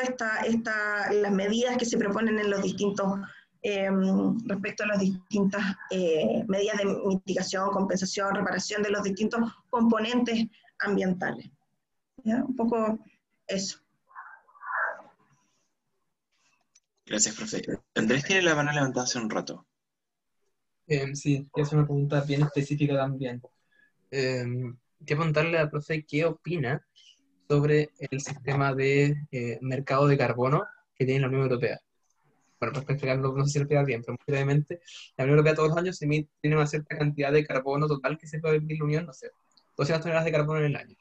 Las medidas que se proponen en los distintos, respecto a las distintas medidas de mitigación, compensación, reparación de los distintos componentes ambientales. ¿Ya? Un poco eso. Gracias, profe. Andrés tiene la mano levantada hace un rato. Sí, quiero hacer una pregunta bien específica también. Quiero preguntarle al profe qué opina sobre el sistema de mercado de carbono que tiene la Unión Europea. Bueno, para explicarlo, no sé si lo explica bien, pero muy brevemente, la Unión Europea todos los años tiene una cierta cantidad de carbono total que se puede emitir la Unión, no sé, 200 toneladas de carbono en el año.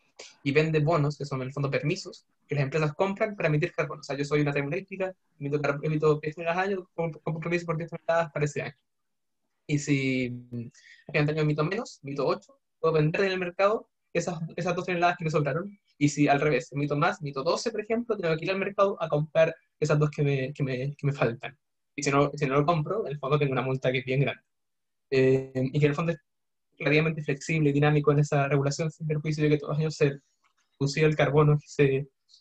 Y vende bonos, que son en el fondo permisos, que las empresas compran para emitir carbono. O sea, yo soy una termoeléctrica, emito 10 toneladas al año, compro permiso por 10 toneladas para ese año. Y si al final del año emito menos, emito 8, puedo vender en el mercado esas 2 toneladas que me sobraron. Y si al revés, emito más, emito 12, por ejemplo, tengo que ir al mercado a comprar esas 2 que me faltan. Y si no lo compro, en el fondo tengo una multa que es bien grande. Y que en el fondo es relativamente flexible y dinámico en esa regulación, sin perjuicio de que todos los años se reduce el carbono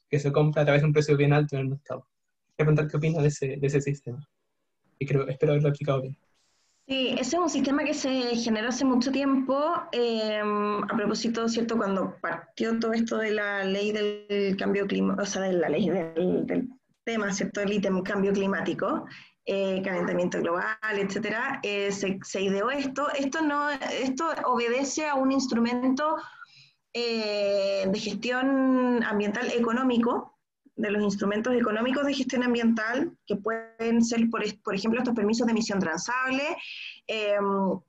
que se compra a través de un precio bien alto en el mercado. Quiero preguntar qué opina de ese sistema. Y espero haberlo explicado bien. Sí, ese es un sistema que se generó hace mucho tiempo, a propósito, ¿cierto? Cuando partió todo esto de la ley del cambio climático, o sea, de la ley del tema, ¿cierto? El ítem cambio climático, calentamiento global, etcétera, se ideó esto. Esto obedece a un instrumento de gestión ambiental económico, de los instrumentos económicos de gestión ambiental, que pueden ser, por ejemplo, estos permisos de emisión transable en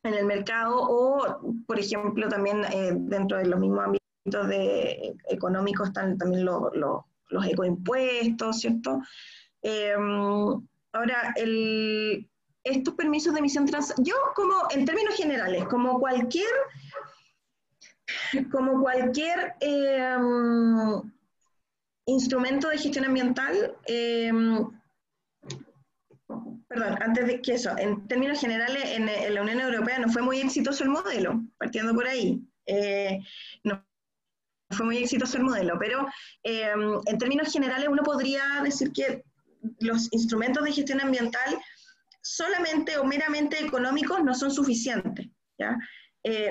el mercado, o, por ejemplo, también dentro de los mismos ámbitos económicos están también los ecoimpuestos, ¿cierto? Ahora, estos permisos de emisión transable, yo como, en términos generales, como cualquier instrumento de gestión ambiental, perdón, antes de que eso, en términos generales, en la Unión Europea no fue muy exitoso el modelo, partiendo por ahí. No fue muy exitoso el modelo, pero en términos generales uno podría decir que los instrumentos de gestión ambiental solamente o meramente económicos no son suficientes, ¿ya?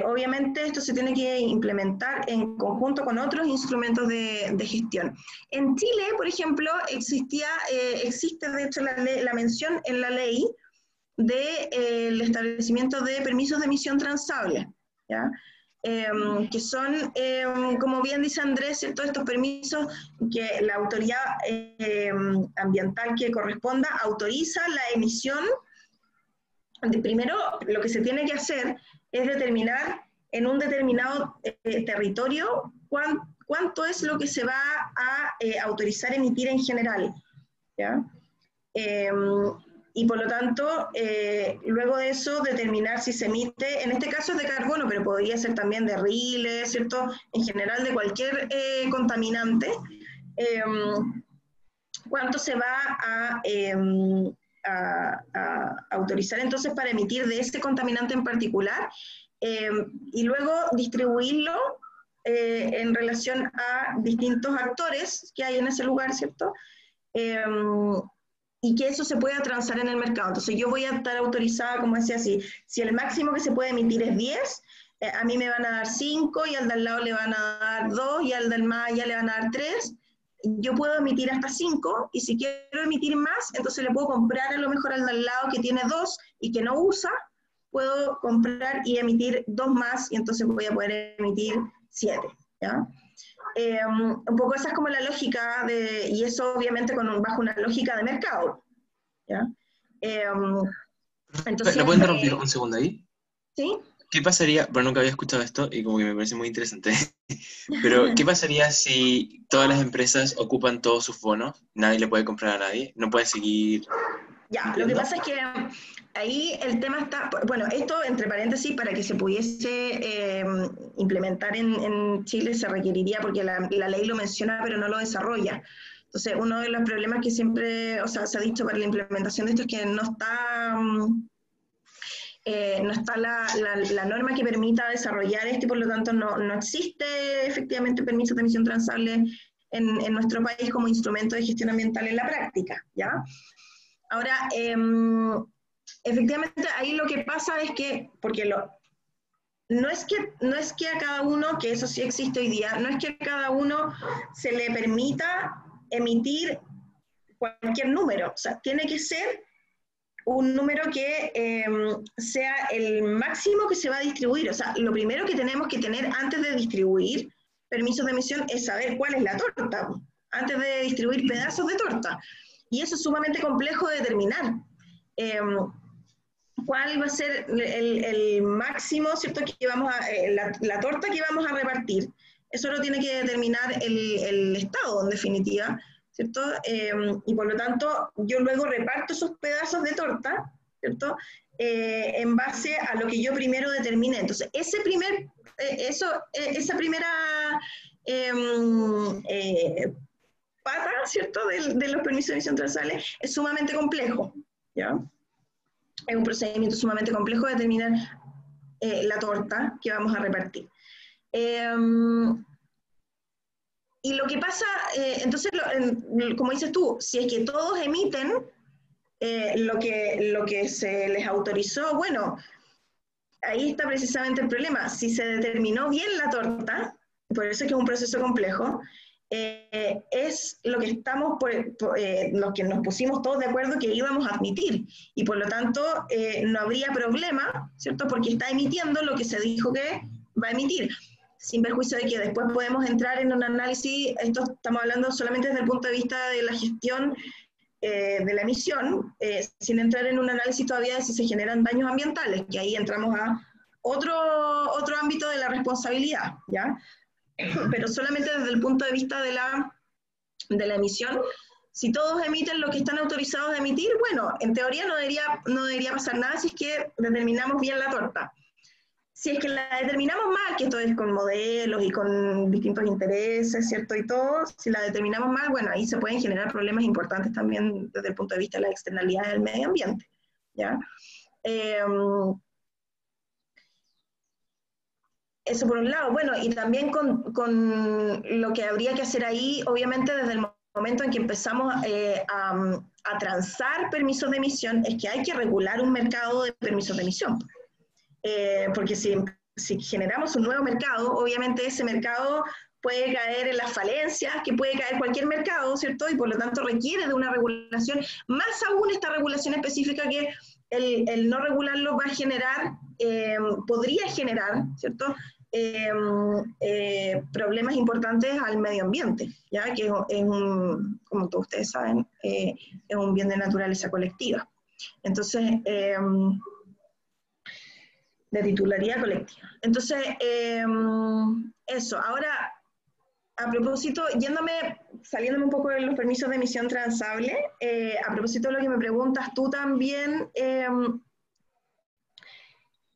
Obviamente esto se tiene que implementar en conjunto con otros instrumentos de gestión. En Chile, por ejemplo, existe de hecho la mención en la ley del establecimiento de permisos de emisión transable, ¿ya? Que son, como bien dice Andrés, ¿cierto? Estos permisos que la autoridad ambiental que corresponda autoriza la emisión. Primero, lo que se tiene que hacer es determinar en un determinado territorio cuánto es lo que se va a autorizar emitir en general, ¿ya? Y por lo tanto, luego de eso, determinar si se emite, en este caso es de carbono, pero podría ser también de riles, ¿cierto? En general de cualquier contaminante, cuánto se va a autorizar entonces para emitir de ese contaminante en particular, y luego distribuirlo en relación a distintos actores que hay en ese lugar, ¿cierto? Y que eso se pueda transar en el mercado. Entonces yo voy a estar autorizada, como decía, si el máximo que se puede emitir es 10, a mí me van a dar 5, y al de al lado le van a dar 2, y al del más allá le van a dar 3. Yo puedo emitir hasta 5, y si quiero emitir más, entonces le puedo comprar a lo mejor al de al lado que tiene 2 y que no usa, puedo comprar y emitir 2 más, y entonces voy a poder emitir 7, ¿ya? Un poco esa es como la lógica, y eso obviamente bajo una lógica de mercado, ¿ya? Entonces, ¿Lo puedo interrumpir un segundo ahí? ¿sí? ¿Qué pasaría? Bueno, nunca había escuchado esto y como que me parece muy interesante. Pero, ¿qué pasaría si todas las empresas ocupan todos sus bonos? Nadie le puede comprar a nadie, no puede seguir. Ya, lo que ¿Entiendo? pasa es que ahí el tema está, bueno, esto entre paréntesis, para que se pudiese implementar en Chile se requeriría, porque la ley lo menciona pero no lo desarrolla. Entonces, uno de los problemas que siempre, o sea, se ha dicho para la implementación de esto es que no está la norma que permita desarrollar esto, y por lo tanto no existe efectivamente permiso de emisión transable en nuestro país como instrumento de gestión ambiental en la práctica, ¿ya? Ahora, efectivamente ahí lo que pasa es que, porque no es que a cada uno, que eso sí existe hoy día, no es que a cada uno se le permita emitir cualquier número, o sea, tiene que ser un número que sea el máximo que se va a distribuir. O sea, lo primero que tenemos que tener antes de distribuir permisos de emisión es saber cuál es la torta, antes de distribuir pedazos de torta. Y eso es sumamente complejo de determinar. ¿Cuál va a ser el máximo, ¿cierto? Que vamos la torta que vamos a repartir? Eso lo tiene que determinar el Estado, en definitiva, ¿cierto? Y por lo tanto, yo luego reparto esos pedazos de torta, ¿cierto? En base a lo que yo primero determiné. Entonces, esa primera pata, ¿cierto? De los permisos de emisión transales es sumamente complejo, ¿ya? Es un procedimiento sumamente complejo de determinar la torta que vamos a repartir. Y lo que pasa, entonces, como dices tú, si es que todos emiten lo que se les autorizó, bueno, ahí está precisamente el problema. Si se determinó bien la torta, por eso es que es un proceso complejo, es lo que estamos, los que nos pusimos todos de acuerdo que íbamos a admitir, y por lo tanto no habría problema, ¿cierto? Porque está emitiendo lo que se dijo que va a emitir, sin perjuicio de que después podemos entrar en un análisis. Esto estamos hablando solamente desde el punto de vista de la gestión de la emisión, sin entrar en un análisis todavía de si se generan daños ambientales, que ahí entramos a otro ámbito de la responsabilidad, ¿ya? Pero solamente desde el punto de vista de la emisión, si todos emiten lo que están autorizados a emitir, bueno, en teoría no debería pasar nada si es que determinamos bien la torta. Si es que la determinamos mal, que esto es con modelos y con distintos intereses, ¿cierto? Y todo, si la determinamos mal, bueno, ahí se pueden generar problemas importantes también desde el punto de vista de las externalidades del medio ambiente, ¿ya? Eso por un lado. Bueno, y también con lo que habría que hacer ahí, obviamente desde el momento en que empezamos a transar permisos de emisión, es que hay que regular un mercado de permisos de emisión. Porque si generamos un nuevo mercado, obviamente ese mercado puede caer en las falencias que puede caer cualquier mercado, ¿cierto? Y por lo tanto requiere de una regulación, más aún esta regulación específica que el no regularlo va a generar, podría generar, ¿cierto? Problemas importantes al medio ambiente, ¿ya? Que es como todos ustedes saben, es un bien de naturaleza colectiva. Entonces, de titularidad colectiva. Entonces, eso. Ahora, a propósito, saliéndome un poco de los permisos de emisión transable, a propósito de lo que me preguntas tú también,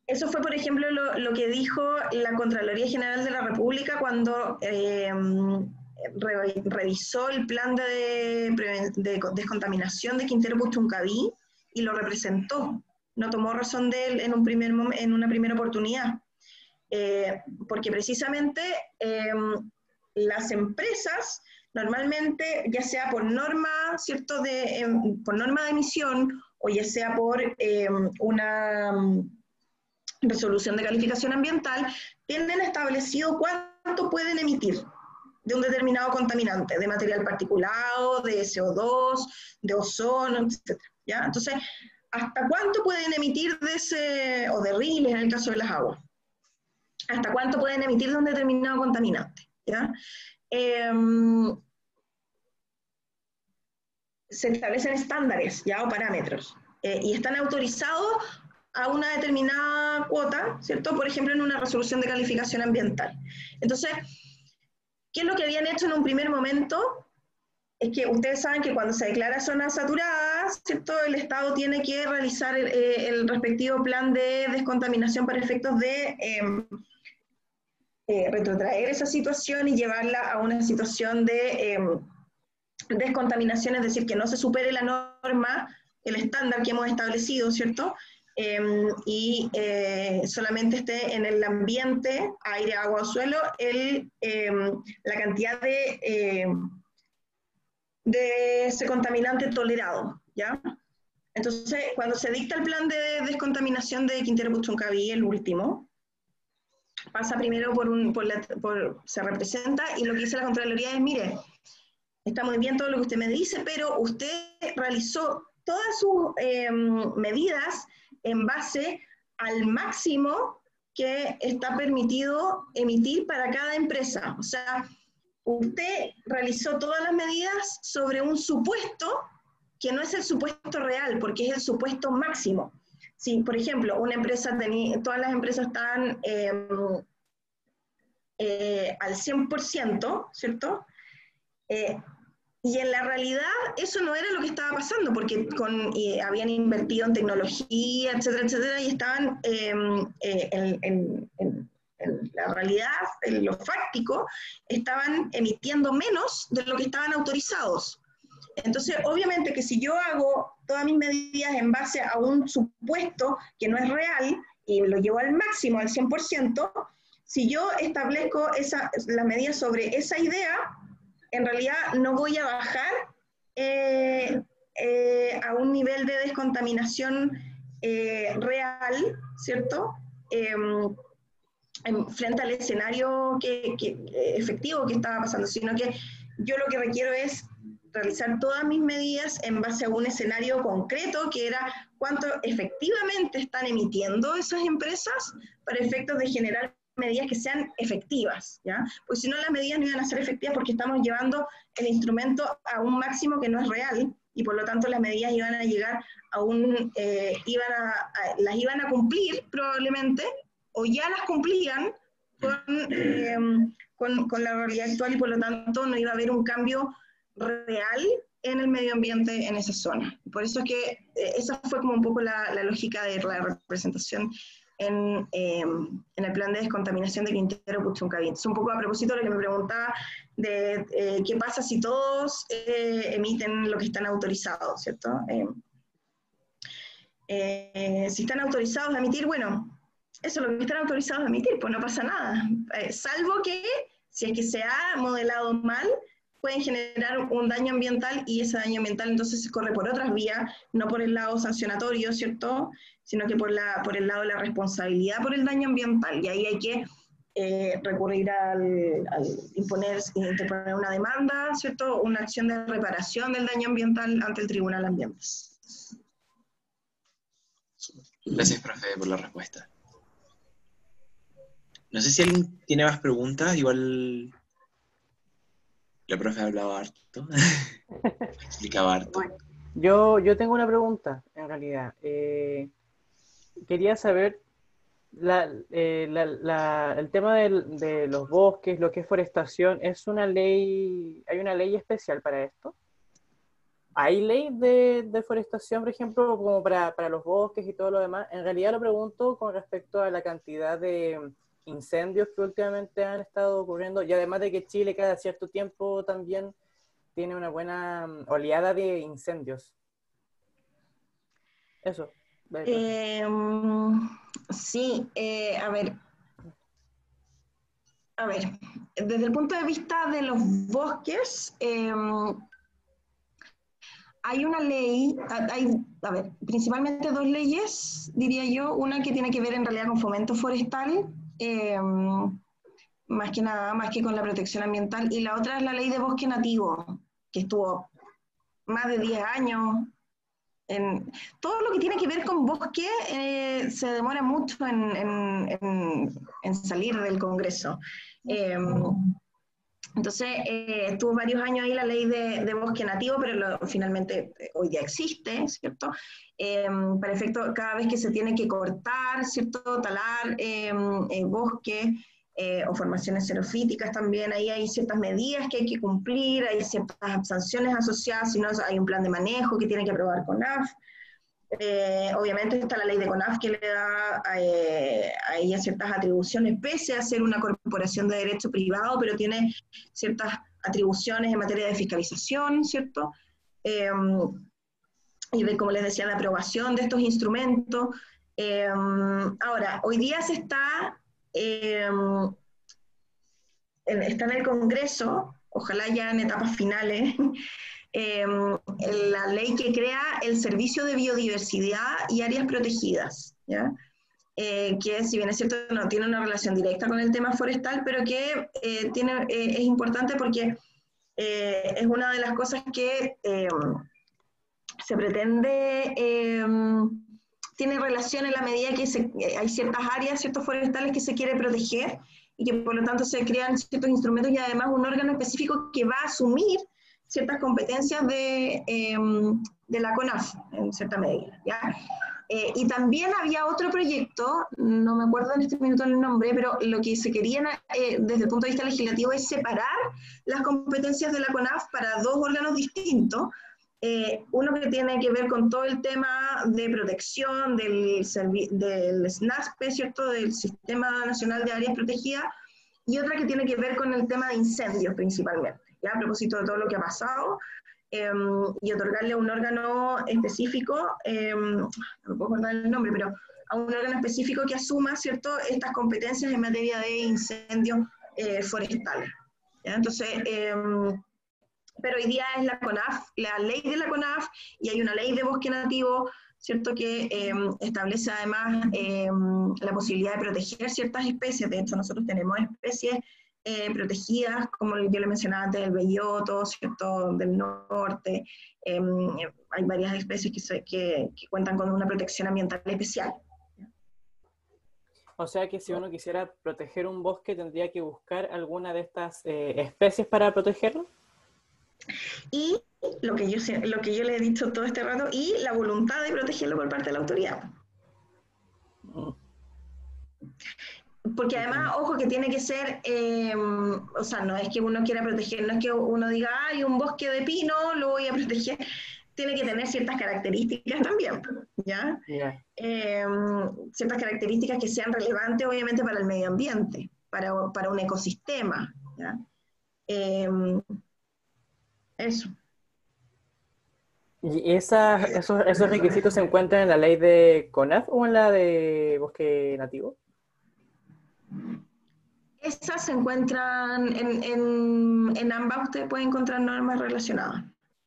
eso fue, por ejemplo, lo que dijo la Contraloría General de la República cuando revisó el plan de descontaminación de Quintero Puchuncaví y lo representó. No tomó razón de él en una primera oportunidad, porque precisamente las empresas normalmente, ya sea por norma, ¿cierto? Por norma de emisión, o ya sea por una resolución de calificación ambiental, tienen establecido cuánto pueden emitir de un determinado contaminante, de material particulado, de CO2, de ozono, etc. ¿Ya? Entonces, ¿hasta cuánto pueden emitir de ese, o de riles en el caso de las aguas? ¿Hasta cuánto pueden emitir de un determinado contaminante? ¿Ya? Se establecen estándares, ¿ya? O parámetros, y están autorizados a una determinada cuota, ¿cierto? Por ejemplo, en una resolución de calificación ambiental. Entonces, ¿qué es lo que habían hecho en un primer momento? Es que ustedes saben que cuando se declara zona saturada, ¿cierto? El Estado tiene que realizar el respectivo plan de descontaminación para efectos de retrotraer esa situación y llevarla a una situación de descontaminación, es decir, que no se supere la norma, el estándar que hemos establecido, ¿cierto? Y solamente esté en el ambiente, aire, agua o suelo, la cantidad de ese contaminante tolerado, ¿ya? Entonces, cuando se dicta el plan de descontaminación de Quintero Puchuncaví, el último, pasa primero se representa, y lo que dice la Contraloría es, mire, está muy bien todo lo que usted me dice, pero usted realizó todas sus medidas en base al máximo que está permitido emitir para cada empresa. O sea, usted realizó todas las medidas sobre un supuesto que no es el supuesto real, porque es el supuesto máximo. Si, por ejemplo, una empresa todas las empresas están al 100%, ¿cierto? Y en la realidad eso no era lo que estaba pasando, porque habían invertido en tecnología, etcétera, y estaban en la realidad, en lo fáctico, estaban emitiendo menos de lo que estaban autorizados. Entonces, obviamente que si yo hago todas mis medidas en base a un supuesto que no es real, y lo llevo al máximo, al 100%, si yo establezco las medidas sobre esa idea, en realidad no voy a bajar a un nivel de descontaminación real, ¿cierto? Frente al escenario efectivo que estaba pasando, sino que yo lo que requiero es realizar todas mis medidas en base a un escenario concreto, que era cuánto efectivamente están emitiendo esas empresas para efectos de generar medidas que sean efectivas, ¿ya? Pues si no, las medidas no iban a ser efectivas porque estamos llevando el instrumento a un máximo que no es real, y por lo tanto las medidas iban a llegar a las iban a cumplir probablemente, o ya las cumplían con la realidad actual, y por lo tanto no iba a haber un cambio real en el medio ambiente en esa zona. Por eso es que esa fue como un poco la lógica de la representación en el plan de descontaminación de Quintero Puchuncaví. Es un poco a propósito de lo que me preguntaba de qué pasa si todos emiten lo que están autorizados, ¿cierto? Si están autorizados a emitir, bueno, eso es lo que están autorizados a emitir, pues no pasa nada, salvo que si es que se ha modelado mal, pueden generar un daño ambiental, y ese daño ambiental entonces se corre por otras vías, no por el lado sancionatorio, ¿cierto?, sino que por el lado de la responsabilidad por el daño ambiental, y ahí hay que recurrir al interponer una demanda, ¿cierto?, una acción de reparación del daño ambiental ante el Tribunal Ambiental. Gracias, profe, por la respuesta. No sé si alguien tiene más preguntas, igual la profe hablaba harto, explicaba harto. Bueno, yo tengo una pregunta, en realidad. Quería saber el tema de los bosques, lo que es forestación, ¿hay una ley especial para esto? ¿Hay ley de deforestación, por ejemplo, como para los bosques y todo lo demás? En realidad lo pregunto con respecto a la cantidad de incendios que últimamente han estado ocurriendo, y además de que Chile cada cierto tiempo también tiene una buena oleada de incendios. Eso. Sí, a ver, desde el punto de vista de los bosques, hay una ley, principalmente dos leyes, diría yo, una que tiene que ver en realidad con fomento forestal, más que nada, más que con la protección ambiental, y la otra es la ley de bosque nativo, que estuvo más de 10 años todo lo que tiene que ver con bosque se demora mucho en salir del Congreso. Entonces, estuvo varios años ahí la ley de bosque nativo, pero finalmente hoy día existe, ¿cierto? Para efecto, cada vez que se tiene que cortar, ¿cierto? Talar bosque o formaciones xerofíticas también, ahí hay ciertas medidas que hay que cumplir, hay ciertas sanciones asociadas, si no hay un plan de manejo que tiene que aprobar CONAF. Obviamente está la ley de CONAF que le da a ella ciertas atribuciones, pese a ser una corporación de derecho privado, pero tiene ciertas atribuciones en materia de fiscalización, ¿cierto? Y de, como les decía, de aprobación de estos instrumentos. Ahora, hoy día se está en el Congreso, ojalá ya en etapas finales, la ley que crea el Servicio de Biodiversidad y Áreas Protegidas, ¿ya? Que si bien es cierto no tiene una relación directa con el tema forestal, pero que es importante porque es una de las cosas que se pretende, tiene relación en la medida que hay ciertas áreas, ciertos forestales que se quiere proteger y que por lo tanto se crean ciertos instrumentos y además un órgano específico que va a asumir ciertas competencias de la CONAF, en cierta medida, ¿ya? Y también había otro proyecto, no me acuerdo en este minuto el nombre, pero lo que se querían desde el punto de vista legislativo es separar las competencias de la CONAF para dos órganos distintos, uno que tiene que ver con todo el tema de protección del SNASPE, ¿cierto?, del Sistema Nacional de Áreas Protegidas, y otra que tiene que ver con el tema de incendios principalmente, ¿ya? A propósito de todo lo que ha pasado, y otorgarle a un órgano específico, no me puedo acordar el nombre, pero a un órgano específico que asuma, ¿cierto?, estas competencias en materia de incendios forestales, ¿ya? Entonces, pero hoy día es la CONAF, la ley de la CONAF, y hay una ley de bosque nativo, ¿cierto?, que establece además la posibilidad de proteger ciertas especies. De hecho, nosotros tenemos especies protegidas, como yo le mencionaba antes, el belloto, ¿cierto?, del norte. Hay varias especies que cuentan con una protección ambiental especial. O sea que si uno quisiera proteger un bosque, tendría que buscar alguna de estas especies para protegerlo. Y lo que yo le he dicho todo este rato, y la voluntad de protegerlo por parte de la autoridad. Porque además, ojo, que tiene que ser, o sea, no es que uno quiera proteger, no es que uno diga, hay un bosque de pino, lo voy a proteger. Tiene que tener ciertas características también, ¿ya? Yeah. Ciertas características que sean relevantes, obviamente, para el medio ambiente, para un ecosistema, ¿ya? Eso. ¿Y esos requisitos se encuentran en la ley de CONAF o en la de bosque nativo? Esas se encuentran en ambas, usted puede encontrar normas relacionadas,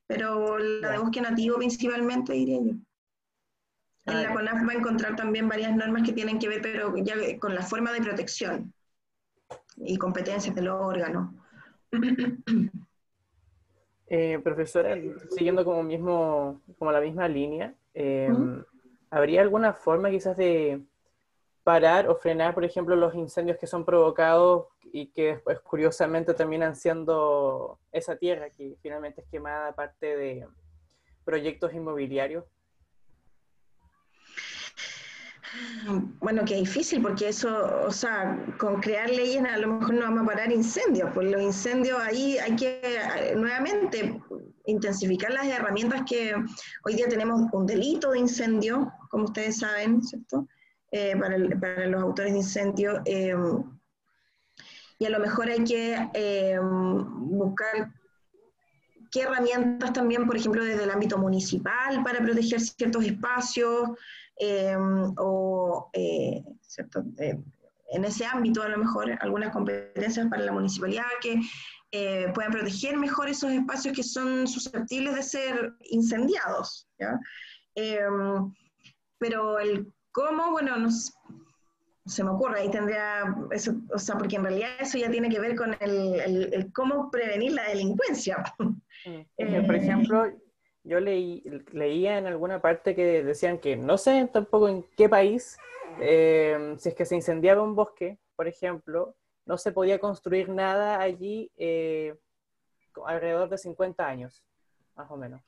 pero la de bosque nativo principalmente, diría yo. En la CONAF va a encontrar también varias normas que tienen que ver, pero ya con la forma de protección y competencias de los órganos. Profesora, siguiendo como la misma línea, ¿habría alguna forma quizás de parar o frenar, por ejemplo, los incendios que son provocados y que después curiosamente terminan siendo esa tierra que finalmente es quemada aparte de proyectos inmobiliarios? Bueno, que es difícil porque eso, o sea, con crear leyes a lo mejor no vamos a parar incendios, pues los incendios ahí hay que nuevamente intensificar las herramientas que hoy día tenemos un delito de incendio, como ustedes saben, ¿cierto? Para los autores de incendios, y a lo mejor hay que buscar qué herramientas también, por ejemplo, desde el ámbito municipal para proteger ciertos espacios, ¿cierto? En ese ámbito a lo mejor algunas competencias para la municipalidad que puedan proteger mejor esos espacios que son susceptibles de ser incendiados, ¿ya? Pero el cómo, bueno, no se me ocurre, ahí tendría eso, o sea, porque en realidad eso ya tiene que ver con el cómo prevenir la delincuencia. Por ejemplo, leía en alguna parte que decían que no sé tampoco en qué país, si es que se incendiaba un bosque, por ejemplo, no se podía construir nada allí alrededor de 50 años, más o menos.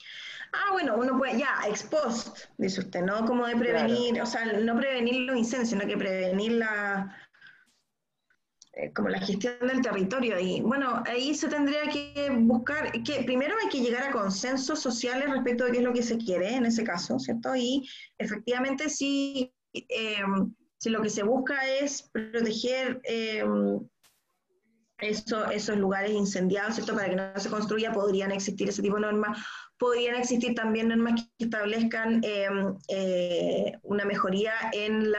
Ah, bueno, uno puede, ya, ex post, dice usted, ¿no? Como de prevenir, o sea, no prevenir los incendios, sino que prevenir como la gestión del territorio. Y bueno, ahí se tendría que buscar, que primero hay que llegar a consensos sociales respecto de qué es lo que se quiere en ese caso, ¿cierto? Y efectivamente si lo que se busca es proteger esos lugares incendiados, ¿cierto? Para que no se construya, podrían existir ese tipo de normas. Podrían existir también normas que establezcan una mejoría en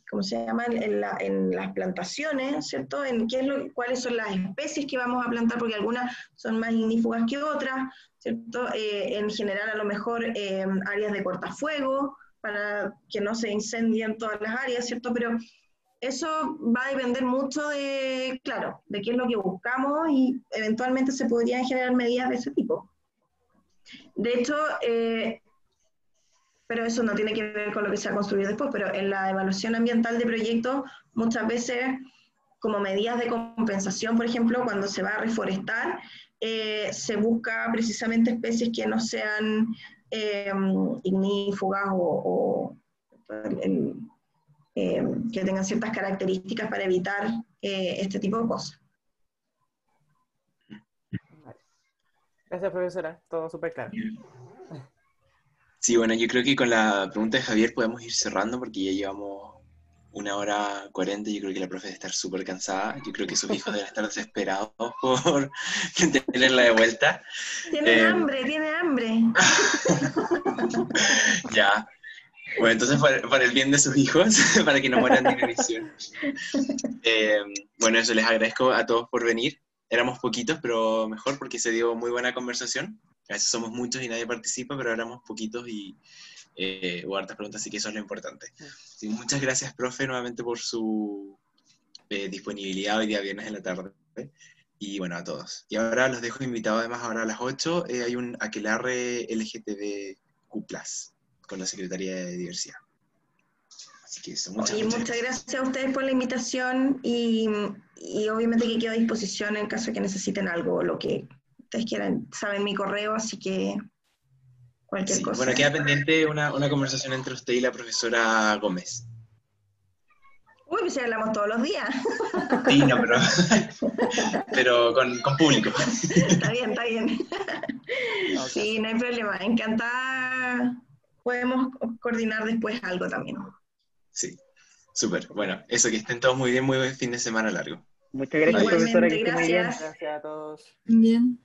¿cómo se llama? En las plantaciones, ¿cierto? En cuáles son las especies que vamos a plantar, porque algunas son más ignífugas que otras, ¿cierto? En general, a lo mejor áreas de cortafuego, para que no se incendien todas las áreas, ¿cierto? Pero eso va a depender mucho claro, de qué es lo que buscamos y eventualmente se podrían generar medidas de ese tipo. De hecho, pero eso no tiene que ver con lo que se ha construido después, pero en la evaluación ambiental de proyectos, muchas veces, como medidas de compensación, por ejemplo, cuando se va a reforestar, se busca precisamente especies que no sean ignífugas o que tengan ciertas características para evitar este tipo de cosas. Gracias, profesora. Todo súper claro. Sí, bueno, yo creo que con la pregunta de Javier podemos ir cerrando porque ya llevamos 1 hora 40. Yo creo que la profe debe estar súper cansada. Yo creo que sus hijos deben estar desesperados por tenerla de vuelta. Tiene hambre. Ya. Bueno, entonces para el bien de sus hijos, para que no mueran de inanición. Bueno, eso, les agradezco a todos por venir. Éramos poquitos, pero mejor porque se dio muy buena conversación. A veces somos muchos y nadie participa, pero éramos poquitos y hubo hartas preguntas, así que eso es lo importante. Sí, muchas gracias, profe, nuevamente por su disponibilidad hoy día viernes en la tarde. Y bueno, a todos. Y ahora los dejo invitados, además, ahora a las 8 hay un aquelarre LGTBQ+, con la Secretaría de Diversidad. Así que eso, muchas gracias a ustedes por la invitación y obviamente que quedo a disposición en caso de que necesiten algo, lo que ustedes quieran. Saben mi correo, así que cualquier cosa. Bueno, queda pendiente una conversación entre usted y la profesora Gómez. Uy, pues ya hablamos todos los días. Sí, no, pero con público. Está bien. Sí, no hay problema. Encantada. Podemos coordinar después algo también. Sí, súper. Bueno, eso, que estén todos muy bien, muy buen fin de semana largo. Muchas gracias, profesora, que esté muy bien. Gracias a todos. Bien.